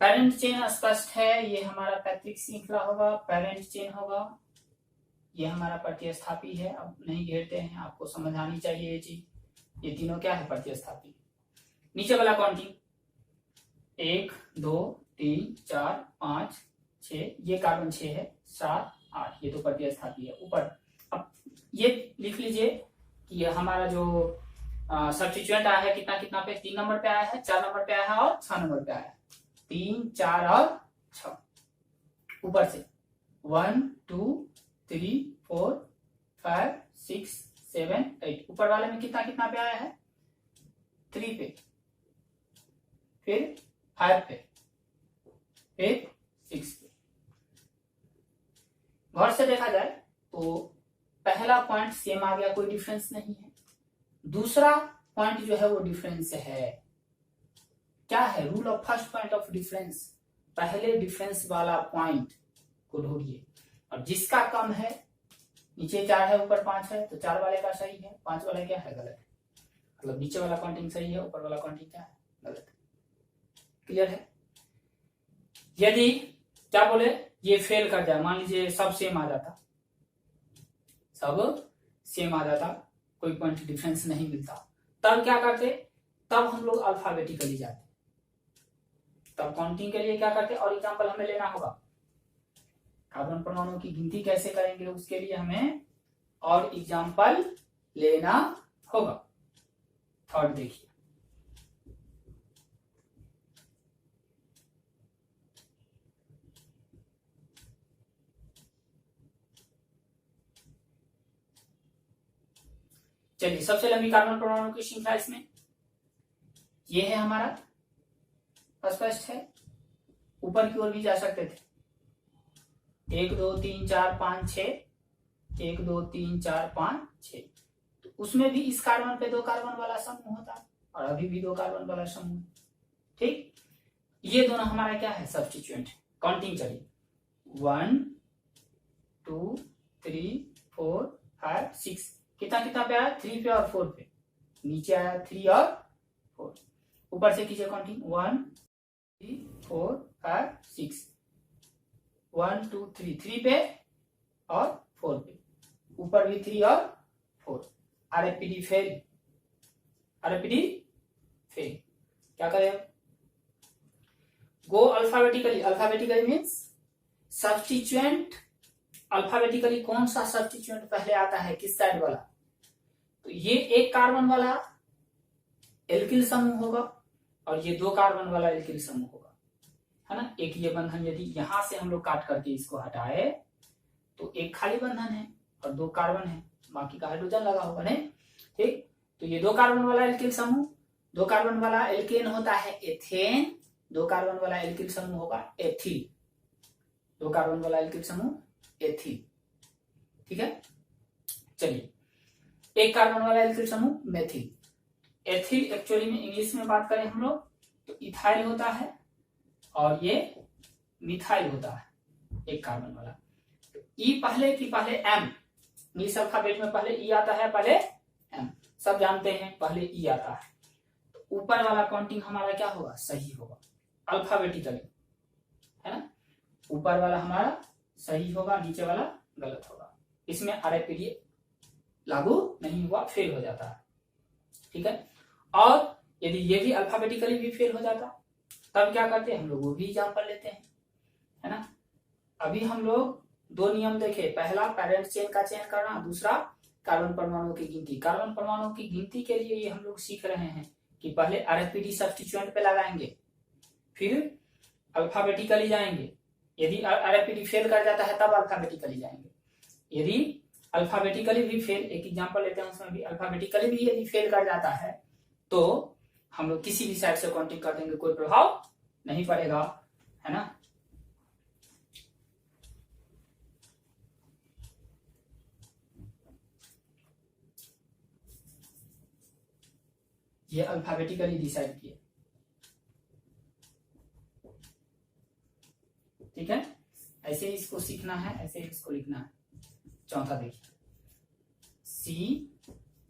पेरेंट चेन स्पष्ट है, ये हमारा पैतृक श्रृंखला होगा, पेरेंट चेन होगा, ये हमारा प्रतिस्थापी है। अब नहीं घेरते हैं, आपको समझ आनी चाहिए ये चीज। ये तीनों क्या है, प्रतिस्थापी। नीचे वाला काउंटिंग 1 2 3 4 5 6, ये कार्बन 6 है, 7 8, ये तो प्रतिस्थापी है। ऊपर अब ये लिख लीजिए कि हमारा जो सब्स्टिट्यूएंट आया है कितना कितना पे, 3 नंबर पे आया है, 4 नंबर पे आया है और 6 नंबर पे आया है। 3 4 और 6, ऊपर से 1 2 3 4 5 6 7 8, ऊपर वाले में कितना कितना पे आया है, 3 पे, फिर 5 पे, फिर 6 पे। गौर से देखा जाए तो पहला पॉइंट सेम आ गया, कोई डिफरेंस नहीं है। दूसरा पॉइंट जो है वो डिफरेंस है, क्या है, rule of first point of difference. पहले डिफरेंस वाला पॉइंट को ढूंढिए, और जिसका कम है, नीचे 4 है ऊपर 5 है, तो 4 वाले का सही है, 5 वाला क्या है, गलत है। मतलब नीचे वाला काउंटिंग सही है, ऊपर वाला काउंटिंग क्या है, गलत है। क्लियर है। यदि क्या बोले, ये फेल कर जाए, मान लीजिए सब सेम आ जाता, सब सेम आ जाता, कोई पॉइंट डिफरेंस नहीं मिलता, तब क्या करते, तब हम लोग अल्फाबेटिकली जाते, तब काउंटिंग के लिए क्या करते, और एग्जांपल हमें लेना होगा। कार्बन परमाणु की गिनती कैसे करेंगे, उसके लिए हमें और एग्जांपल लेना होगा। थर्ड देखिए, चलिए, सबसे लंबी कार्बन परमाणु की श्रृंखला इसमें ये है हमारा, स्पष्ट है। ऊपर की ओर भी जा सकते थे, 1 2 3 4 5 6, 1 2 3 4 5 6, तो उसमें भी इस कार्बन पे 2 कार्बन वाला समूह होता, और अभी भी 2 कार्बन वाला समूह। ठीक, ये दोनों हमारा क्या है, सब्स्टिट्यूएंट। काउंटिंग चलिए, 1 2 3 4 5 6, कितना कितना पे आया, 3 पे और 4 पे, नीचे आया 3 और 4, ऊपर से कीजिए काउंटिंग 1 3 4 5 6, 1 2 3, 3 पे और 4 पे, ऊपर भी 3 और 4, RFPD फेल, RFPD फेल। क्या करें, go alphabetically, alphabetically means substituent, alphabetically कौन सा सब्स्टिट्यूएंट पहले आता है, किस साइड वाला, तो ये एक कार्बन वाला एल्किल समूह होगा और ये 2 कार्बन वाला एल्किल समूह होगा, है ना। एक ये बंधन यदि यहां से हम लोग काट करके इसको हटाए तो एक खाली बंधन है और 2 कार्बन है, बाकी का हाइड्रोजन लगा होगा, नहीं ठीक। तो ये 2 कार्बन वाला एल्किल समूह, 2 कार्बन वाला एल्केन होता है एथेन, 2 कार्बन वाला एल्किल समूह होगा एथिल, 2 कार्बन वाला एल्किल समूह एथिल, ठीक है। चलिए, 1 कार्बन वाला एल्किल समूह मेथिल। एथिल एक्चुअली में इंग्लिश में बात करें हम लोग तो इथाइल होता है और ये मिथाइल होता है, 1 कार्बन वाला। तो ई पहले की पहले एम, इंग्लिश अल्फाबेट में पहले ई आता है, पहले एम, सब जानते हैं पहले ई आता है। तो ऊपर वाला काउंटिंग हमारा क्या होगा, सही होगा अल्फाबेटिकली, है ना। ऊपर वाला हमारा सही होगा, नीचे वाला गलत होगा, इसमें RFPD लागू नहीं हुआ, फेल हो जाता है, ठीक है। और यदि ये भी अल्फाबेटिकली भी फेल हो जाता तब क्या करते हैं हम लोग, वो भी एग्जाम्पल लेते हैं, है ना। अभी हम लोग 2 नियम देखे, पहला पेरेंट चेन का चयन करना, दूसरा कार्बन परमाणुओं की गिनती। कार्बन परमाणुओं की गिनती के लिए ये हम लोग सीख रहे हैं कि पहले RFPD सब्स्टिट्यूएंट पे लगाएंगे, फिर अल्फाबेटिकली जाएंगे, यदि RFPD फेल कर जाता है तब अल्फाबेटिकली जाएंगे, यदि अल्फाबेटिकली भी फेल, एक एग्जांपल लेते हैं उसमें भी अल्फाबेटिकली भी यदि फेल कर जाता है तो हम लोग किसी भी साइड से काउंटिंग कर देंगे, कोई प्रभाव नहीं पड़ेगा, है ना। ये अल्फाबेटिकली डिसाइड किए, ठीक है। ऐसे ही इसको सीखना है, ऐसे ही इसको लिखना है। चौथा देखिए, सी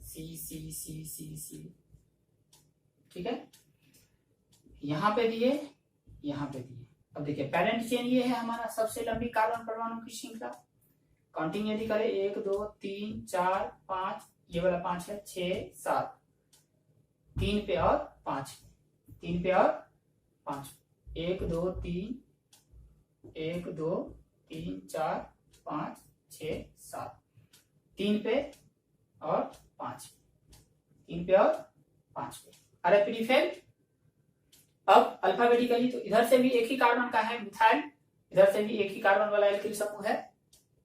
सी सी सी सी सी, ठीक है, यहां पे दिए, यहां पे दिए। अब देखिए पेरेंट चेन ये है हमारा, सबसे लंबी कार्बन परमाणु की श्रृंखला। काउंटिंग यदि करें 1 2 3 4 5, ये वाला 5 है, 6 7, 3 पे और 5, 3 पे और 5, 1 2 3 1 2 3 4 5 6 7, 3 पे और 5, 3 पे और 5 पे, RFPD फेल। अब अल्फाबेटिकली तो इधर से भी एक ही कार्बन का है मिथाइल, इधर से भी एक ही कार्बन वाला एल्किल समूह है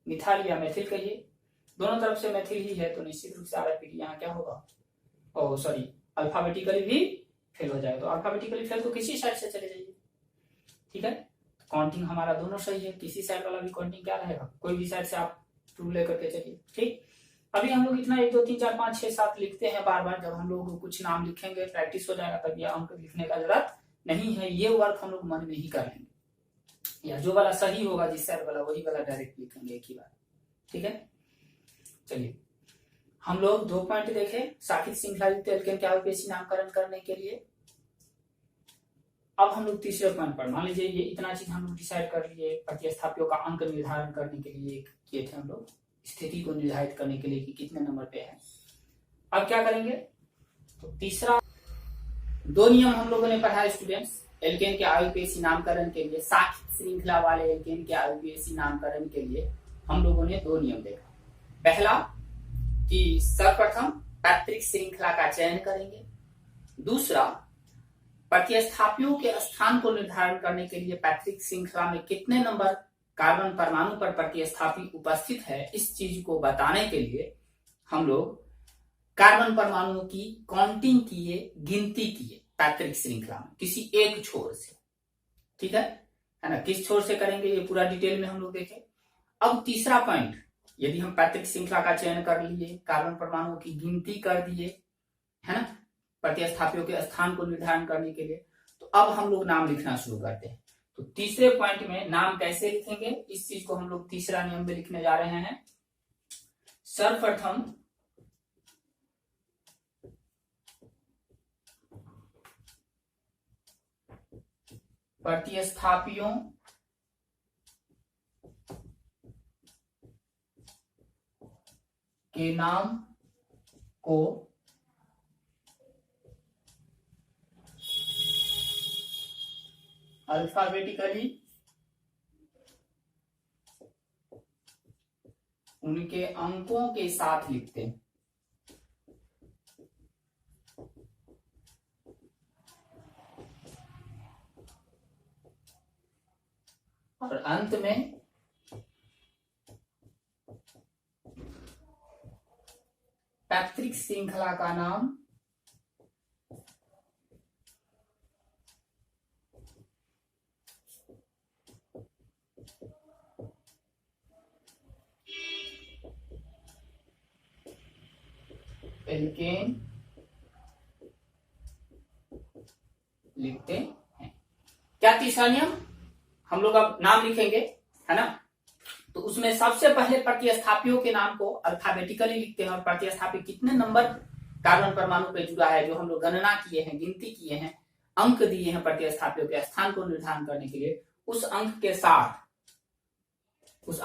मिथाइल या मेथिल कहिए, दोनों तरफ से मेथिल ही है, तो निश्चित रूप से RFPD यहाँ क्या होगा, ओ सॉरी अल्फाबेटिकली भी फेल हो जाएगा। तो अल्फाबेटिकली फेल तो किसी साइड से चले जाइए, ठीक है। काउंटिंग हमारा दोनों सही है, किसी साइड वाला भी काउंटिंग क्या रहेगा, कोई भी साइड से आप टू लेकर के चलिए, ठीक। अभी हम लोग इतना 1 2 3 4 5 6 7 लिखते हैं बार बार, जब हम लोग कुछ नाम लिखेंगे प्रैक्टिस हो जाएगा तब यह अंक लिखने का जरूरत नहीं है, ये वर्क हम लोग मन में ही कर लेंगे, या जो वाला सही होगा जिस साइड वाला वही वाला डायरेक्ट लिखेंगे एक ही बार, ठीक है। चलिए हम लोग 2 पॉइंट देखे साखित श्रृंखला युक्त एल्केन के आईयूपीएसी नामकरण करने के लिए। अब हम लोग तीसरे पॉइंट पर, मान लीजिए ये इतना चीज हम लोग डिसाइड कर लिए, प्रतिस्थापियों का अंक निर्धारण करने के लिए किए थे हम लोग, स्थिति को निर्धारित करने के लिए कि कितने नंबर पे है। अब क्या करेंगे, तो तीसरा 2 नियम हम लोगों ने पढ़ा स्टूडेंट्स एल्केन के आईयूपीएसी नामकरण के लिए, साखित श्रृंखला वाले एल्केन के आईयूपीएसी नामकरण के लिए हम लोगों ने 2 नियम देखा। पहला कि सर्वप्रथम पैतृक श्रृंखला का चयन करेंगे, दूसरा प्रतिस्थापियों के स्थान को निर्धारण करने के लिए पैतृक श्रृंखला में कितने नंबर कार्बन परमाणु पर प्रतिस्थापी उपस्थित है, इस चीज को बताने के लिए हम लोग कार्बन परमाणुओं की काउंटिंग किए, गिनती किए पैतृक श्रृंखला में किसी एक छोर से, ठीक है ना। किस छोर से करेंगे ये पूरा डिटेल में हम लोग देखें। अब तीसरा पॉइंट, यदि हम पैतृक श्रृंखला का चयन कर लिए, कार्बन परमाणुओं की गिनती कर दिए, है ना, प्रतिस्थापियों के स्थान को निर्धारण करने के लिए, तो अब हम लोग नाम लिखना शुरू करते हैं। तो तीसरे पॉइंट में नाम कैसे लिखेंगे, इस चीज को हम लोग तीसरा नियम में लिखने जा रहे हैं। सर्वप्रथम प्रतिस्थापियों के नाम को अल्फाबेटिकली उनके अंकों के साथ लिखते हैं। और अंत में पैतृक श्रृंखला का नाम एल्केन लिखते हैं। क्या तीसरा नियम, हम लोग अब नाम लिखेंगे, है ना, तो उसमें सबसे पहले प्रतिस्थापियों के नाम को अल्फाबेटिकली लिखते हैं और प्रतिस्थापी कितने नंबर कार्बन परमाणु पे जुड़ा है जो हम लोग गणना किए हैं, गिनती किए हैं, अंक दिए हैं प्रतिस्थापियों के स्थान को निर्धारण करने के लिए, उस अंक के साथ उस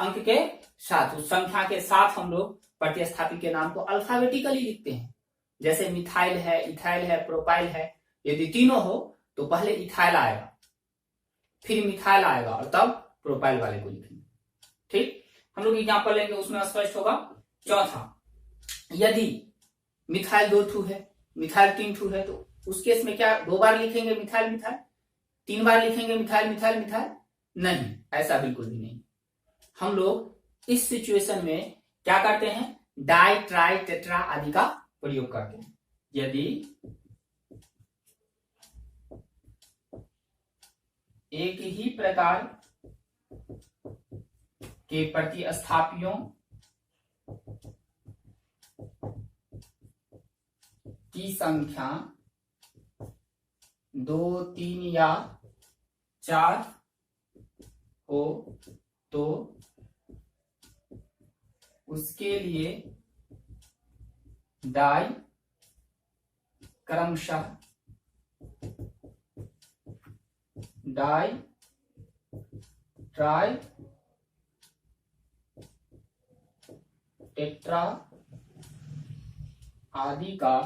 संख्या के साथ हम लोग प्रतिस्थापी के नाम को अल्फाबेटिकली लिखते हैं। जैसे मिथाइल है, इथाइल है, प्रोपाइल है, यदि तीनों हो तो पहले इथाइल आएगा, फिर मिथाइल आएगा और तब प्रोपाइल वाले को लिखेंगे। ठीक, हम लोग एग्जाम्पल लेंगे, उसमें स्पष्ट होगा। चौथा, यदि मिथाइल 2 ठू है, मिथाइल 3 ठू है, तो उस केस में क्या 2 बार लिखेंगे मिथाइल मिथाइल, 3 बार लिखेंगे मिथाइल मिथाइल मिथाइल? नहीं, ऐसा बिल्कुल भी नहीं। हम लोग इस सिचुएशन में क्या करते हैं, डाई ट्राई टेट्रा आदि का प्रयोग करते हैं। यदि एक ही प्रकार के प्रतिस्थापियों की संख्या 2, 3 या 4 हो तो उसके लिए डाई क्रमशः डाई ट्राई टेट्रा आदि का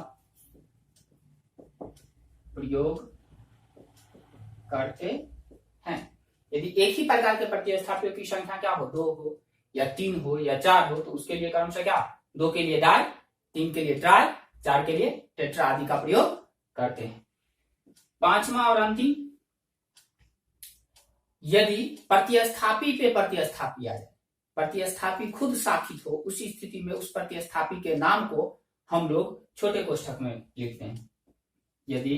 प्रयोग करते हैं। यदि एक ही प्रकार के प्रतिस्थापियों की संख्या क्या हो, 2 हो या 3 हो या 4 हो, तो उसके लिए क्रमशः क्या, 2 के लिए डाई, 3 के लिए ट्राई, 4 के लिए टेट्रा आदि का प्रयोग करते हैं। पांचवा और अंतिम, यदि प्रतिस्थापी पे प्रतिस्थापी आ जाए, प्रतिस्थापी खुद साखित हो, उसी स्थिति में उस प्रतिस्थापी के नाम को हम लोग छोटे कोष्ठक में लिखते हैं। यदि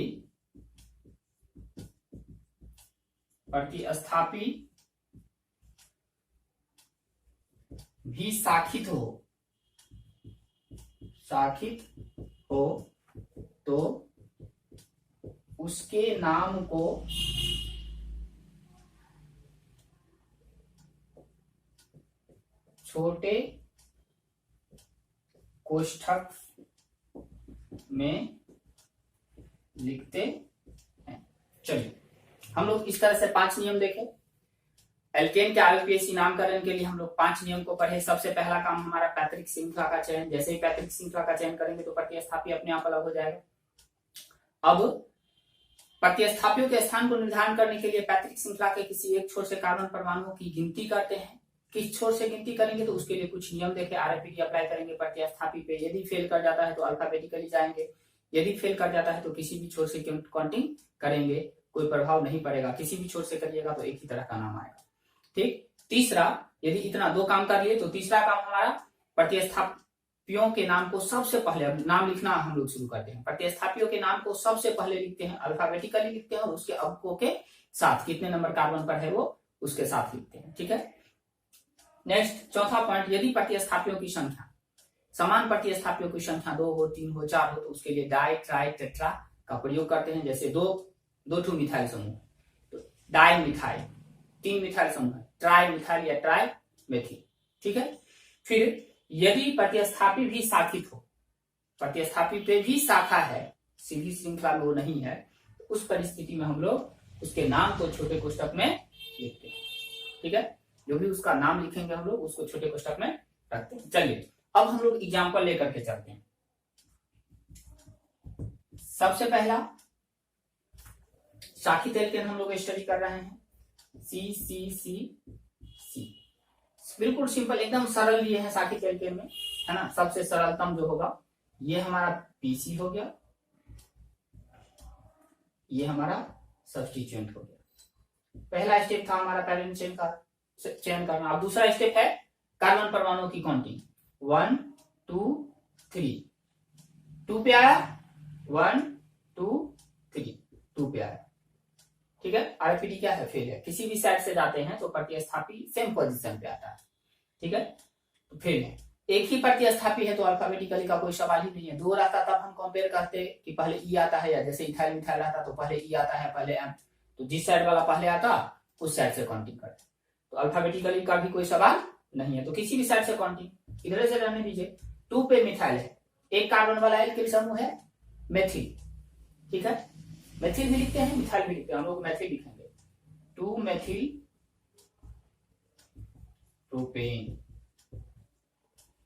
प्रतिस्थापी भी साखित हो तो उसके नाम को छोटे कोष्ठक में लिखते हैं। चलिए, हम लोग इस तरह से 5 नियम देखें। एल्केन के आरएलपीएसी नामकरण के लिए हम लोग 5 नियम को पढ़े। सबसे पहला काम हमारा पैतृक श्रृंखला का चयन। जैसे ही पैतृक श्रृंखला का चयन करेंगे तो प्रतिस्थापी अपने आप अलग हो जाएगा। अब प्रतिस्थापियों के स्थान को निर्धारण करने के लिए पैतृक श्रृंखला के किसी एक छोर से कार्बन परमाणुओं की गिनती करते हैं। किस छोर से गिनती करेंगे तो उसके लिए कुछ नियम देखे, आरएलपीटी अप्लाई करेंगे प्रतिस्थापी पे। यदि फेल कर जाता है तो अल्फाबेटिकली जाएंगे, यदि फेल कर जाता है तो किसी भी छोर से काउंटिंग करेंगे, कोई प्रभाव नहीं पड़ेगा। किसी भी छोर से करिएगा तो एक ही तरह का नाम आएगा। ठीक। तीसरा, यदि इतना 2 काम कर लिए तो तीसरा काम हमारा प्रतिस्थापियों के नाम को सबसे पहले, अब नाम लिखना हम लोग शुरू करते हैं। प्रतिस्थापियों के नाम को सबसे पहले लिखते हैं, अल्फाबेटिकली लिखते हैं और उसके अंकों के साथ, कितने नंबर कार्बन पर है वो उसके साथ लिखते हैं। ठीक है। नेक्स्ट, चौथा पॉइंट, यदि प्रतिस्थापियों की संख्या, समान प्रतिस्थापियों की संख्या 2 हो, 3 हो, 4 हो तो उसके लिए डाई ट्राई टेट्रा का प्रयोग करते हैं। जैसे 2 ठू मिथाइल समूह तो डाई मिथाइल, 3 मिथाइल समूह ट्राई मिथाइल या ट्राई मेथिल। ठीक है। फिर यदि प्रतिस्थापी भी साखित हो, प्रतिस्थापी पे भी शाखा है, सीधी श्रृंखला में वो नहीं है, तो उस परिस्थिति में हम लोग उसके नाम को छोटे कोष्टक में लिखते हैं। ठीक है, जो भी उसका नाम लिखेंगे हम लोग उसको छोटे कोष्टक में रखते हैं। चलिए अब हम लोग एग्जाम्पल लेकर के चलते हैं। सबसे पहला शाखित एल्केन हम लोग स्टडी कर रहे हैं, सी सी सी सी। बिल्कुल सिंपल, एकदम सरल लिए हैं शाखित एल्केन में, है ना। सबसे सरलतम जो होगा ये हमारा पीसी हो गया, ये हमारा सब्स्टिट्यूएंट हो गया। पहला स्टेप था हमारा पैरेंट चयन करना। अब दूसरा स्टेप है कार्बन परमाणुओं की काउंटिंग। 1 2 3, 2 पे आया, 1 2 3, 2 पे आया। ठीक है, आरपीडी क्या है, फेल है। किसी भी साइड से जाते हैं तो प्रतिस्थापी सेम पोजीशन पे आता है। ठीक है, तो फेल है। एक ही प्रतिस्थापी है तो अल्फाबेटिकली का कोई सवाल ही नहीं है। दो रहता तब हम कंपेयर करते कि पहले ई आता है, या जैसे इथाइल मिथाइल आता तो पहले ई आता है पहले एम, तो जिस साइड वाला पहले आता उस साइड से काउंटिंग करते। तो अल्फाबेटिकली का भी कोई सवाल नहीं है, तो किसी भी साइड से काउंटिंग। इधर से रहने दीजिए। 2 पे मिथाइल है, एक कार्बन वाला एल्किल समूह है मेथिल। ठीक है, मेथिल भी लिखते हैं मिथाइल भी लिखते हैं, हम लोग मेथिल लिखेंगे। 2 मेथिल प्रोपेन,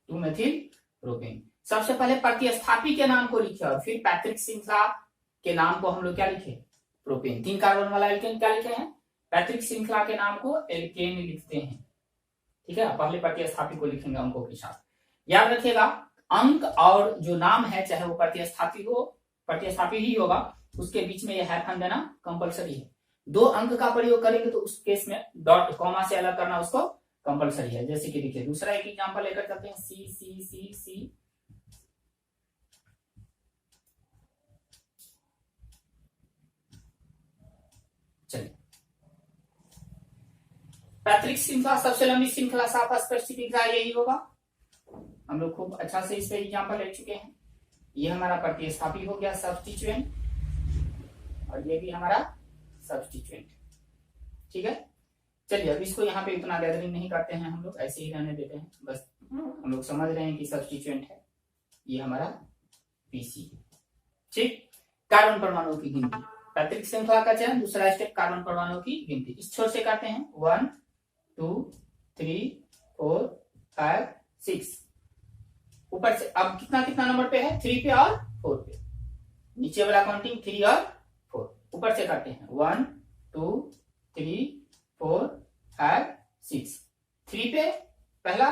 2 मेथिल प्रोपेन। सबसे पहले प्रतिस्थापी के नाम को लिखे और फिर पैट्रिक श्रृंखला के नाम को हम लोग क्या लिखे, प्रोपेन। 3 कार्बन वाला एल्केन क्या लिखे हैं, पैट्रिक श्रृंखला के नाम को एल्केन लिखते हैं। ठीक है, पहले प्रतिस्थापी को लिखेंगे अंकों के साथ। याद रखिएगा अंक और जो नाम है चाहे वो प्रतिस्थापी ही होगा, उसके बीच में ये हैफन देना कंपलसरी है। 2 अंक का प्रयोग करेंगे तो उस केस में डॉट कॉमा से अलग करना उसको कंपलसरी है। जैसे कि देखिए दूसरा एक एग्जांपल लेकर चलते हैं, सी सी सी सी। चलिए, पैट्रिक श्रृंखला सबसे लंबी श्रृंखला साफ स्पष्ट दिख रहा है, यही होगा। हम लोग खूब अच्छा से इस पे एग्जांपल ले चुके हैं। ये हमारा प्रतिस्थापी हो गया सब्स्टिट्यूएंट, और ये भी हमारा सब्स्टिट्यूएंट। ठीक है, चलिए अब इसको यहाँ पे उतना गैदरिंग नहीं करते हैं, हम लोग ऐसे ही रहने देते हैं। बस हम लोग समझ रहे हैं कि सब्स्टिट्यूएंट है, ये हमारा पीसी। ठीक, कार्बन परमाणुओं की गिनती, पैट्रिक श्रृंखला का चयन, दूसरा स्टेप कार्बन परमाणुओं की गिनती। इस छोर से करते हैं 1 2 3 4 5 6। ऊपर से अब कितना कितना नंबर पे है, 3 पे और 4 पे। नीचे वाला काउंटिंग 3 और 4। ऊपर से करते हैं 1 2 3 4 5 6। 3 पे पहला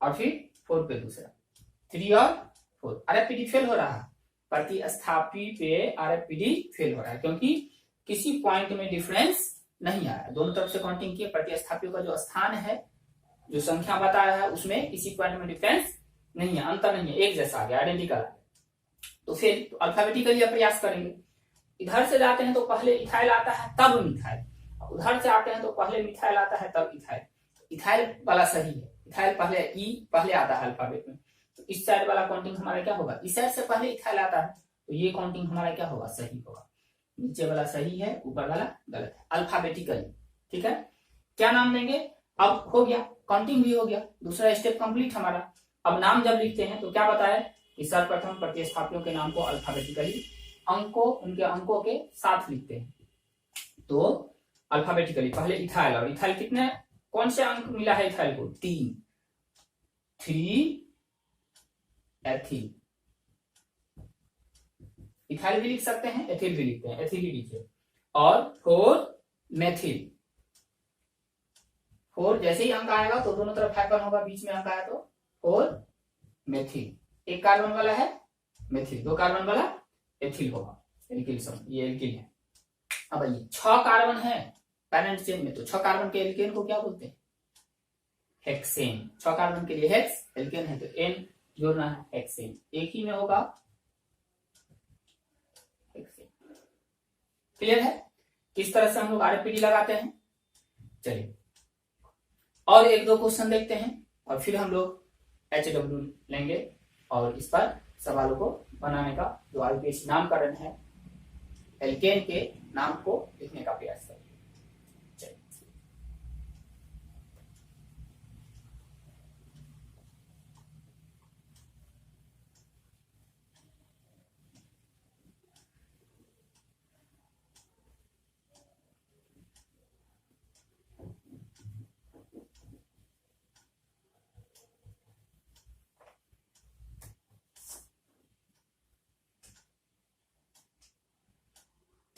और फिर 4 पे दूसरा, 3 और 4। आरएफपीडी फेल हो रहा है, प्रतिस्थापी पे आरएफपीडी फेल हो रहा है क्योंकि किसी पॉइंट में डिफरेंस नहीं आया। दोनों तरफ से काउंटिंग किए, प्रतिस्थापियों का जो स्थान है, जो संख्या बता रहा है, उसमें किसी पॉइंट में डिफरेंस नहीं है, अंतर नहीं है, एक जैसा आ गया, आइडेंटिकल आ गया। तो फिर अल्फाबेटिकली प्रयास करेंगे। इधर से जाते हैं तो पहले इथाइल आता है तब मिथाइल, उधर से आते हैं तो पहले मिथाइल आता है तब इथाइल। इथाइल वाला सही है, इथाइल पहले ई पहले आता है अल्फाबेट में, तो इस साइड वाला काउंटिंग हमारा क्या होगा, इस साइड से पहले इथाइल आता है तो ये काउंटिंग हमारा क्या होगा, सही होगा। नीचे वाला सही है, ऊपर वाला गलत है, अल्फाबेटिकली। ठीक है, क्या नाम देंगे, अब हो गया, काउंटिंग भी हो गया, दूसरा स्टेप कंप्लीट हमारा। अब नाम जब लिखते हैं तो क्या बताया कि सर्वप्रथम प्रतिस्थापियों के नाम को अल्फाबेटिकली उनके अंकों के साथ लिखते हैं। तो अल्फाबेटिकली पहले इथाइल, और इथाइल कितने कौन से अंक मिला है इथाइल को, 3 एथिल। इथाइल भी लिख सकते हैं, एथिल भी लिखते हैं, एथिल ही लिखिए। और 4 मेथिल, 4 जैसे ही अंक आएगा तो दोनों तरफ हाइफन होगा, बीच में अंक आया तो 4 मेथिल। एक कार्बन वाला है मेथिल, 2 कार्बन वाला एथिल होगा, एल्किल समूह, ये एल्किल है। अब ये 6 कार्बन है पैरेंट चेन में, तो 6 कार्बन के एल्केन को क्या बोलते हैं, हेक्सेन। 6 कार्बन के लिए हेक्स, एल्केन है तो एन जोड़ना है, हेक्सेन। एक ही में होगा हेक्सेन। क्लियर है किस तरह से हम लोग आरएफपीडी लगाते हैं। चलिए और 1-2 क्वेश्चन देखते हैं और फिर हम लोग HW लेंगे और इस पर सवालों को बनाने का जो आईपीएससी नामकरण है, एल्केन के नाम को लिखने का प्रयास करेंगे।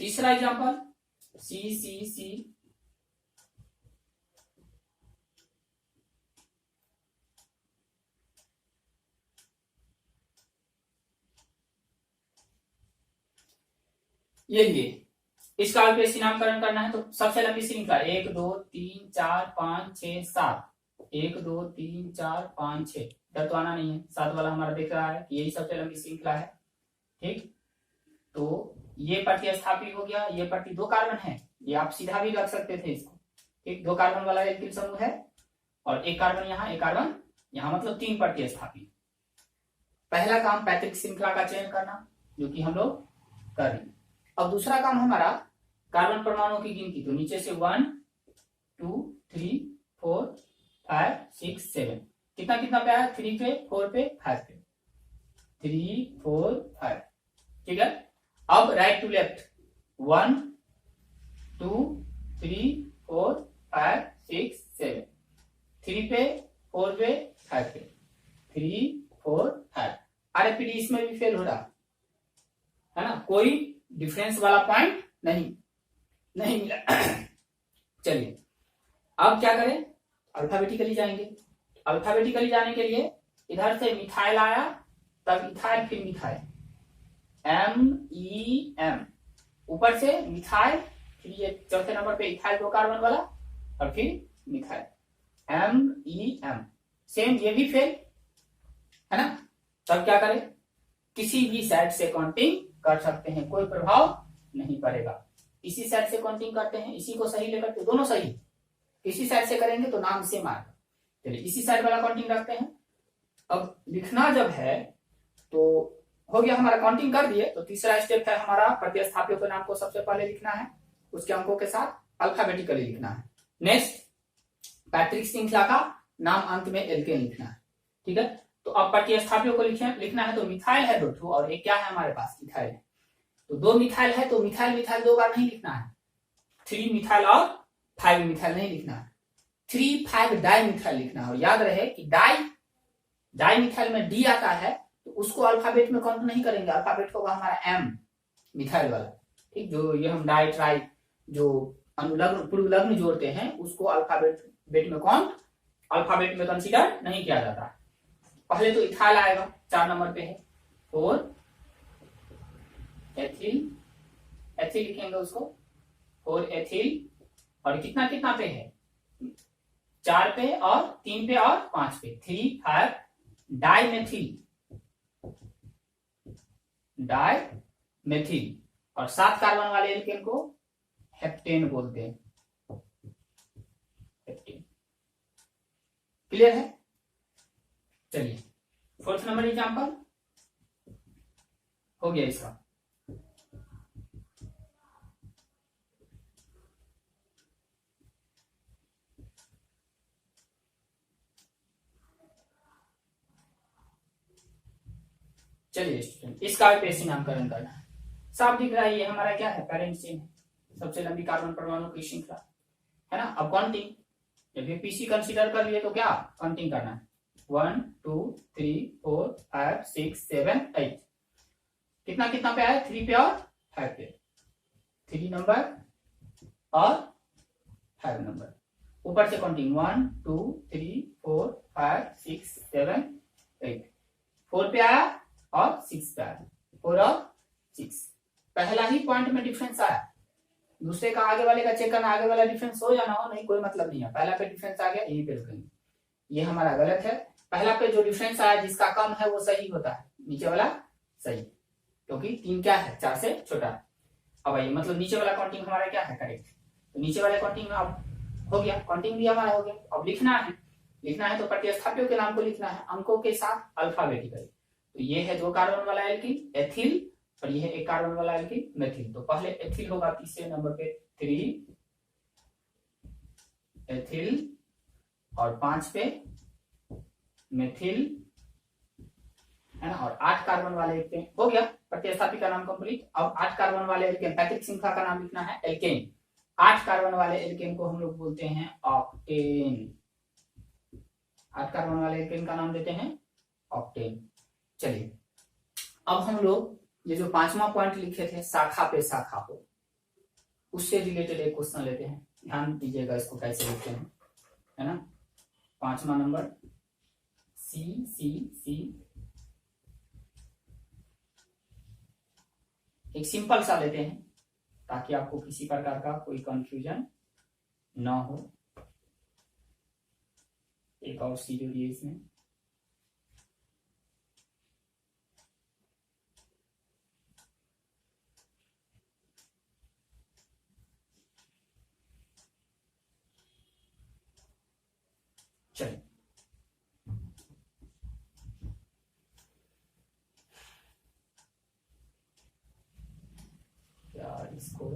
तीसरा एग्जांपल CCC ये इसका अल्पविराम नामकरण करना है तो सबसे लंबी श्रृंखला 1 2 3 4 5 6 7 1 2 3 4 5 6 इधर तो आना नहीं है, 7 वाला हमारा दिख रहा है, यही सबसे लंबी श्रृंखला है। ठीक, तो ये प्रतिस्थापी हो गया, ये प्रति 2 कार्बन है, ये आप सीधा भी रख सकते थे इसको। ठीक, 2 कार्बन वाला एल्किल समूह है और 1 कार्बन यहाँ, 1 कार्बन यहाँ, मतलब 3 प्रतिस्थापी। पहला काम पैतृक श्रृंखला का चयन करना, जो कि हम लोग कर रहे हैं। अब दूसरा काम हमारा कार्बन परमाणुओं की गिनती, तो नीचे से 1 2 3 4 5 6 7, कितना कितना पे आया, 3 पे 4 पे 5 पे, 3 4 5। ठीक है, अब राइट टू लेफ्ट 1 2 3 4 5 6 7, 3 पे 4 पे 5 पे, 3 4 5। अरे पीडी इसमें भी फेल हो रहा है ना, कोई डिफरेंस वाला पॉइंट नहीं मिला। चलिए अब क्या करें, अल्फाबेटिकली जाएंगे। अल्फाबेटिकली जाने के लिए इधर से मिथाइल आया, तब इथाइल, फिर मिथाइल, MEM, ऊपर से मिथाइल, फिर ये चौथे नंबर पे इथाइल 2 कार्बन वाला, और फिर मिथाइल, MEM। सेम ये भी फेल है ना, तब क्या करें, किसी भी साइड से काउंटिंग कर सकते हैं, कोई प्रभाव नहीं पड़ेगा। इसी साइड से काउंटिंग करते हैं, इसी को सही लेकर के, दोनों सही, इसी साइड से करेंगे तो नाम सेम आएगा। चलिए इसी साइड वाला काउंटिंग रखते हैं। अब लिखना जब है तो हो गया हमारा, काउंटिंग कर दिए, तो तीसरा स्टेप है हमारा प्रतिस्थापियों के नाम को सबसे पहले लिखना है, उसके अंकों के साथ अल्फाबेटिकली लिखना है। नेक्स्ट पैतृक श्रृंखला का नाम अंत में एल्केन लिखना है। ठीक है, तो अब प्रतिस्थापियों को लिखना है, तो मिथाइल है 2 और एक क्या है हमारे पास, इथाइल है, तो 2 मिथाइल है, तो मिथाइल मिथाइल 2 बार नहीं लिखना है, 3 मिथाइल और 5 मिथाइल नहीं लिखना है, 3 5 डाई मिथाइल लिखना है। और याद रहे कि डाई मिथाइल में डी आता है, तो उसको अल्फाबेट में काउंट नहीं करेंगे, अल्फाबेट होगा हमारा M मिथाइल वाला। ठीक, जो ये हम डाई ट्राई जो अनुलग्न पूर्वलग्न जोड़ते हैं, उसको अल्फाबेट में कंसीडर नहीं किया जाता है। पहले तो इथाइल आएगा, 4 नंबर पे है, 4 एथिल लिखेंगे उसको, 4 एथिल, और कितना कितना पे है, 4 पे और 3 पे और 5 पे, 3 5 डाई मेथिल, और 7 कार्बन वाले एल्केन को हेप्टेन बोलते हैं, हेप्टेन। क्लियर है। चलिए 4th नंबर एग्जांपल हो गया इसका। चलिए स्टूडेंट, इसका भी पेशी नामकरण करना है। साफ दिख रहा है, ये हमारा क्या है, पेरेंट चेन है, सबसे लंबी कार्बन परमाणु की श्रृंखला है ना। अब काउंटिंग, जब ये पीसी कंसीडर कर लिए तो क्या काउंटिंग करना है, 1 2 3 4 5 6 7 8, कितना कितना पे आया, 3 पे और 5 पे, 3 नंबर और 5 नंबर, ऊपर से काउंटिंग 1 2 3 4 5 6 7 8, 4 पे आया और 6 पे आया, 4 और 6, पहला ही पॉइंट में डिफरेंस आया, दूसरे का आगे वाले का चेक करना, आगे वाला डिफरेंस हो या ना हो नहीं कोई मतलब नहीं है, पहला पे डिफरेंस आ गया यही पे रुकेंगे, ये हमारा गलत है। पहला पे जो डिफरेंस आया जिसका कम है वो सही होता है, नीचे वाला सही, क्योंकि 3 क्या है, 4 से छोटा है। अब आइए, मतलब नीचे वाला काउंटिंग हमारा क्या है, करेक्ट, तो नीचे वाले काउंटिंग में अब हो गया, काउंटिंग भी हमारा हो गया। अब लिखना है तो प्रतिस्थापियों के नाम को लिखना है अंकों के साथ अल्फाबेटिकली। तो ये है 2 कार्बन वाला एल्किन एथिल, और ये है 1 कार्बन वाला एल्किन मेथिल। तो पहले एथिल होगा, तीसरे नंबर पे 3 एथिल, और 5 पे मेथिल है ना, और 8 कार्बन वाले एल्केन हो गया, प्रतिस्थापी का नाम कंप्लीट। अब 8 कार्बन वाले एल्केन, पैतृक श्रृंखला का नाम लिखना है एल्केन। 8 कार्बन वाले एल्केन को हम लोग बोलते हैं ऑक्टेन, 8 कार्बन वाले एल्केन का नाम देते हैं ऑक्टेन। चलिए अब हम लोग ये जो 5वां पॉइंट लिखे थे, शाखा पे शाखा हो, उससे रिलेटेड एक क्वेश्चन लेते हैं, ध्यान दीजिएगा इसको कैसे लिखते हैं, है ना। 5वां नंबर सी। एक सिंपल सा लेते हैं ताकि आपको किसी प्रकार का कोई कंफ्यूजन ना हो। एक और सी जोड़िए इसमें, चलिए यार इसको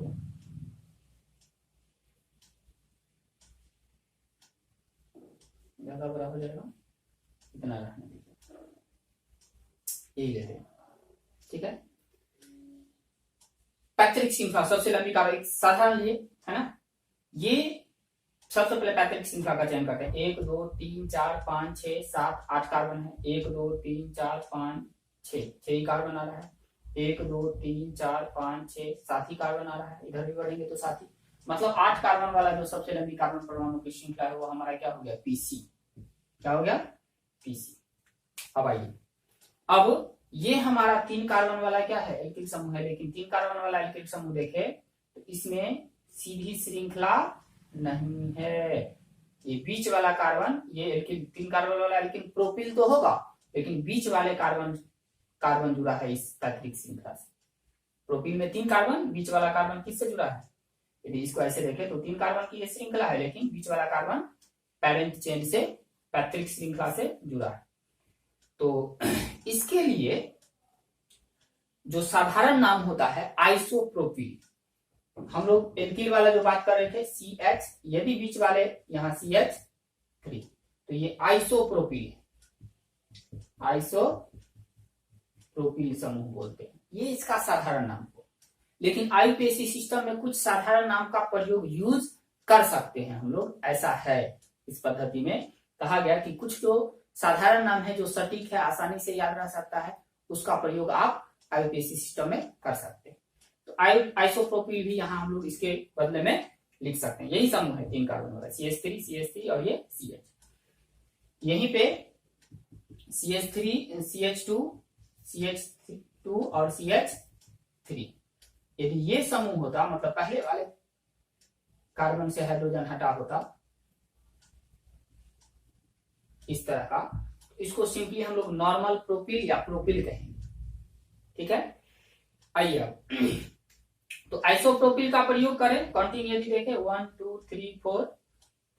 ज्यादा बड़ा हो जाएगा, इतना रखने दीजिए, यही लेते हैं, ठीक है। पैतृक श्रृंखला सबसे लंबी कार्बन साधारण लिए, है ना। ये सबसे पहले पैतृक श्रृंखला का चयन करते हैं। 1 2 3 4 5 6 7 8 कार्बन है। 1 2 3 4 5 6 ही कार्बन आ रहा है। 1 2 3 4 5 6 7 ही कार्बन आ रहा है। इधर भी बढ़ेंगे तो 7 ही, मतलब 8 कार्बन वाला जो सबसे लंबी कार्बन परमाणु की श्रृंखला है वो हमारा क्या हो गया, पीसी। क्या हो गया, पीसी। अब आइए, अब ये हमारा 3 कार्बन वाला क्या है, एल्किल समूह है, लेकिन 3 कार्बन वाला एल्किल समूह देखे तो इसमें सीधी श्रृंखला नहीं है। ये बीच वाला कार्बन, ये एल्किल 3 कार्बन वाला एल्किल प्रोपिल तो होगा, लेकिन बीच वाले कार्बन जुड़ा है इस पैतृक श्रृंखला से। प्रोपिल में 3 कार्बन, बीच वाला कार्बन किससे जुड़ा है, यदि इसको ऐसे देखें तो 3 कार्बन की ये श्रृंखला है, लेकिन बीच वाला कार्बन पेरेंट चेन से पैतृक श्रृंखला से जुड़ा है। तो इसके लिए जो साधारण नाम होता है आइसोप्रोपिल, हम लोग एल्किल वाला जो बात कर रहे थे CH, यदि बीच वाले यहां CH3 तो ये आइसोप्रोपिल है, आइसोप्रोपिल समूह बोलते हैं, ये इसका साधारण नाम हो। लेकिन IUPAC सिस्टम में कुछ साधारण नाम का प्रयोग यूज कर सकते हैं हम लोग, ऐसा है इस पद्धति में कहा गया कि कुछ जो साधारण नाम है जो सटीक है, आसानी से याद रह सकता है, उसका प्रयोग आप IUPAC सिस्टम में कर सकते हैं। तो आइसोप्रोपिल भी यहाँ हम लोग इसके बदले में लिख सकते हैं। यही समूह है 3 कार्बन वाला, CH3 और ये CH। यहीं पे CH3 CH2 और CH3, यदि ये समूह होता, मतलब पहले वाले कार्बन से हाइड्रोजन हटा होता इस तरह का, इसको सिंपली हम लोग नॉर्मल प्रोपिल या प्रोपिल कहेंगे, ठीक है। आइए अब तो आइसोप्रोपिल का प्रयोग करें, कंटिन्यू यदि देखें 1 2 3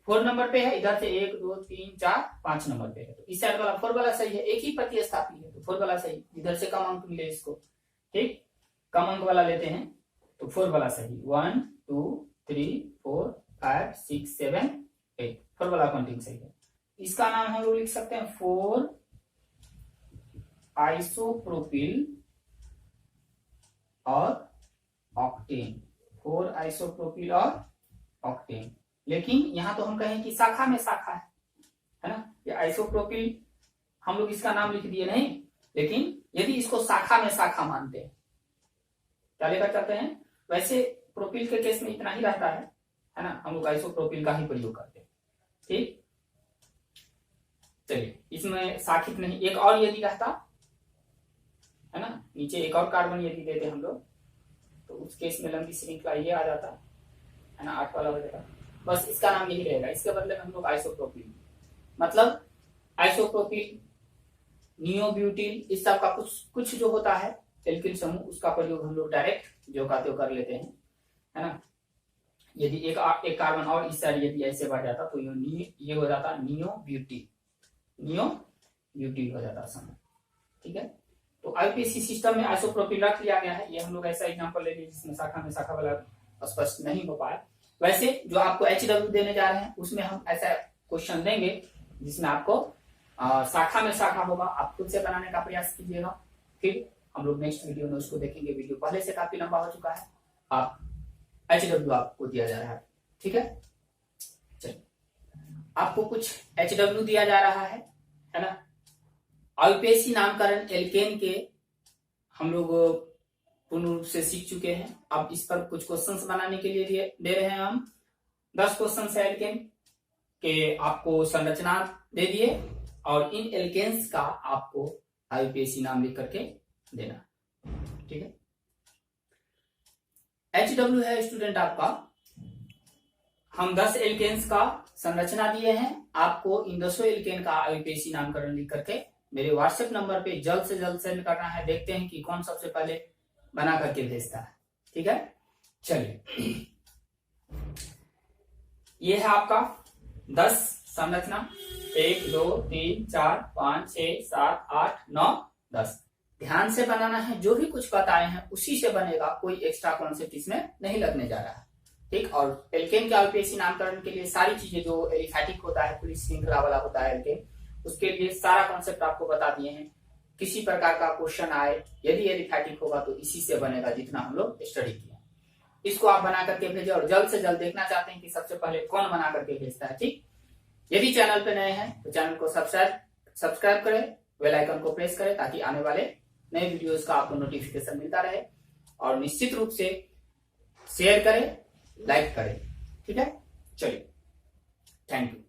4 नंबर पे है, इधर से 1 2 3 4 5 नंबर पे है, तो इस साइड वाला 4 वाला सही है, एक ही प्रतिस्थापी है तो 4 वाला सही, इधर से कम अंक मिले इसको, ठीक, कम अंक वाला लेते हैं तो 4 वाला सही। 1 2 3 4 5 6 7 8, 4 वाला काउंटिंग सही है। इसका नाम हम लोग लिख सकते हैं 4 आइसोप्रोपिल और ऑक्टेन, 4 आइसोप्रोपिल और ऑक्टेन। लेकिन यहां तो हम कहें कि शाखा में शाखा है ना, ये आइसोप्रोपिल हम लोग इसका नाम लिख दिए नहीं, लेकिन यदि इसको शाखा में शाखा मानते हैं क्या लेकर चलते हैं, वैसे प्रोपिल के केस में इतना ही रहता है ना, हम लोग आइसोप्रोपिल का ही प्रयोग करते हैं, ठीक। चलिए इसमें शाखित नहीं, एक और यदि रहता है ना, नीचे एक और कार्बन यदि देते हम लोग तो उस केस में लंबी श्रृंखला ये आ जाता है ना, 8 वाला हो जाता, बस इसका नाम यही रहेगा। इसके बदले में हम लोग आइसोप्रोपिल, मतलब आइसोप्रोपिल, नियोब्यूटिल, इस सब का कुछ जो होता है एल्किल समूह, उसका प्रयोग हम लोग डायरेक्ट जो का त्यों कर लेते हैं, है ना। यदि एक कार्बन और इस साइड यदि ऐसे बढ़ जाता तो ये हो जाता नियोब्यूटिल हो जाता समूह, ठीक है। तो IUPAC सिस्टम में आइसोप्रोपिल रख लिया गया है। ये हम लोग ऐसा एग्जांपल ले लिए जिसमें शाखा में शाखा वाला स्पष्ट नहीं हो पाया। वैसे जो आपको HW देने जा रहे हैं उसमें हम ऐसा क्वेश्चन देंगे जिसमें आपको शाखा में शाखा होगा, आप खुद से बनाने का प्रयास कीजिएगा, फिर हम लोग नेक्स्ट वीडियो में उसको देखेंगे। वीडियो पहले से काफी लंबा हो चुका है, आप HW आपको दिया जा रहा है, ठीक है। चलिए आपको कुछ HW दिया जा रहा है ना। IUPAC नामकरण एल्केन के हम लोग पूर्ण रूप से सीख चुके हैं। अब इस पर कुछ क्वेश्चंस बनाने के लिए दे रहे हैं हम 10 क्वेश्चन है एल्केन के, आपको संरचना दे दिए और इन एल्केन्स का आपको IUPAC नाम लिख करके देना, ठीक है। HW है स्टूडेंट आपका, हम 10 एल्केन्स का संरचना दिए हैं, आपको इन 10 एल्केन का IUPAC नामकरण लिख करके मेरे व्हाट्सएप नंबर पे जल्द से जल्द सेंड करना है। देखते हैं कि कौन सबसे पहले बना करके भेजता है, ठीक है। चलिए, ये है आपका 10 संरचना, 1 2 3 4 5 6 7 8 9 10। ध्यान से बनाना है, जो भी कुछ बताए हैं उसी से बनेगा, कोई एक्स्ट्रा कॉन्सेप्ट इसमें नहीं लगने जा रहा है, ठीक। और एल्केन के IUPAC नामकरण के लिए सारी चीजें, जो एलिफैटिक होता है, पूरी श्रृंखला वाला होता है एल्केन, उसके लिए सारा कॉन्सेप्ट आपको बता दिए हैं। किसी प्रकार का क्वेश्चन आए, यदि एलिफैटिक होगा तो इसी से बनेगा जितना हम लोग स्टडी किया। इसको आप बना करके भेजें और जल्द से जल्द देखना चाहते हैं कि सबसे पहले कौन बना करके भेजता है, ठीक। यदि चैनल पे नए हैं तो चैनल को सब्सक्राइब करें, बेल आइकन को प्रेस करें ताकि आने वाले नए वीडियोस का आपको नोटिफिकेशन मिलता रहे, और निश्चित रूप से शेयर करें, लाइक करें, ठीक है। चलिए, थैंक यू।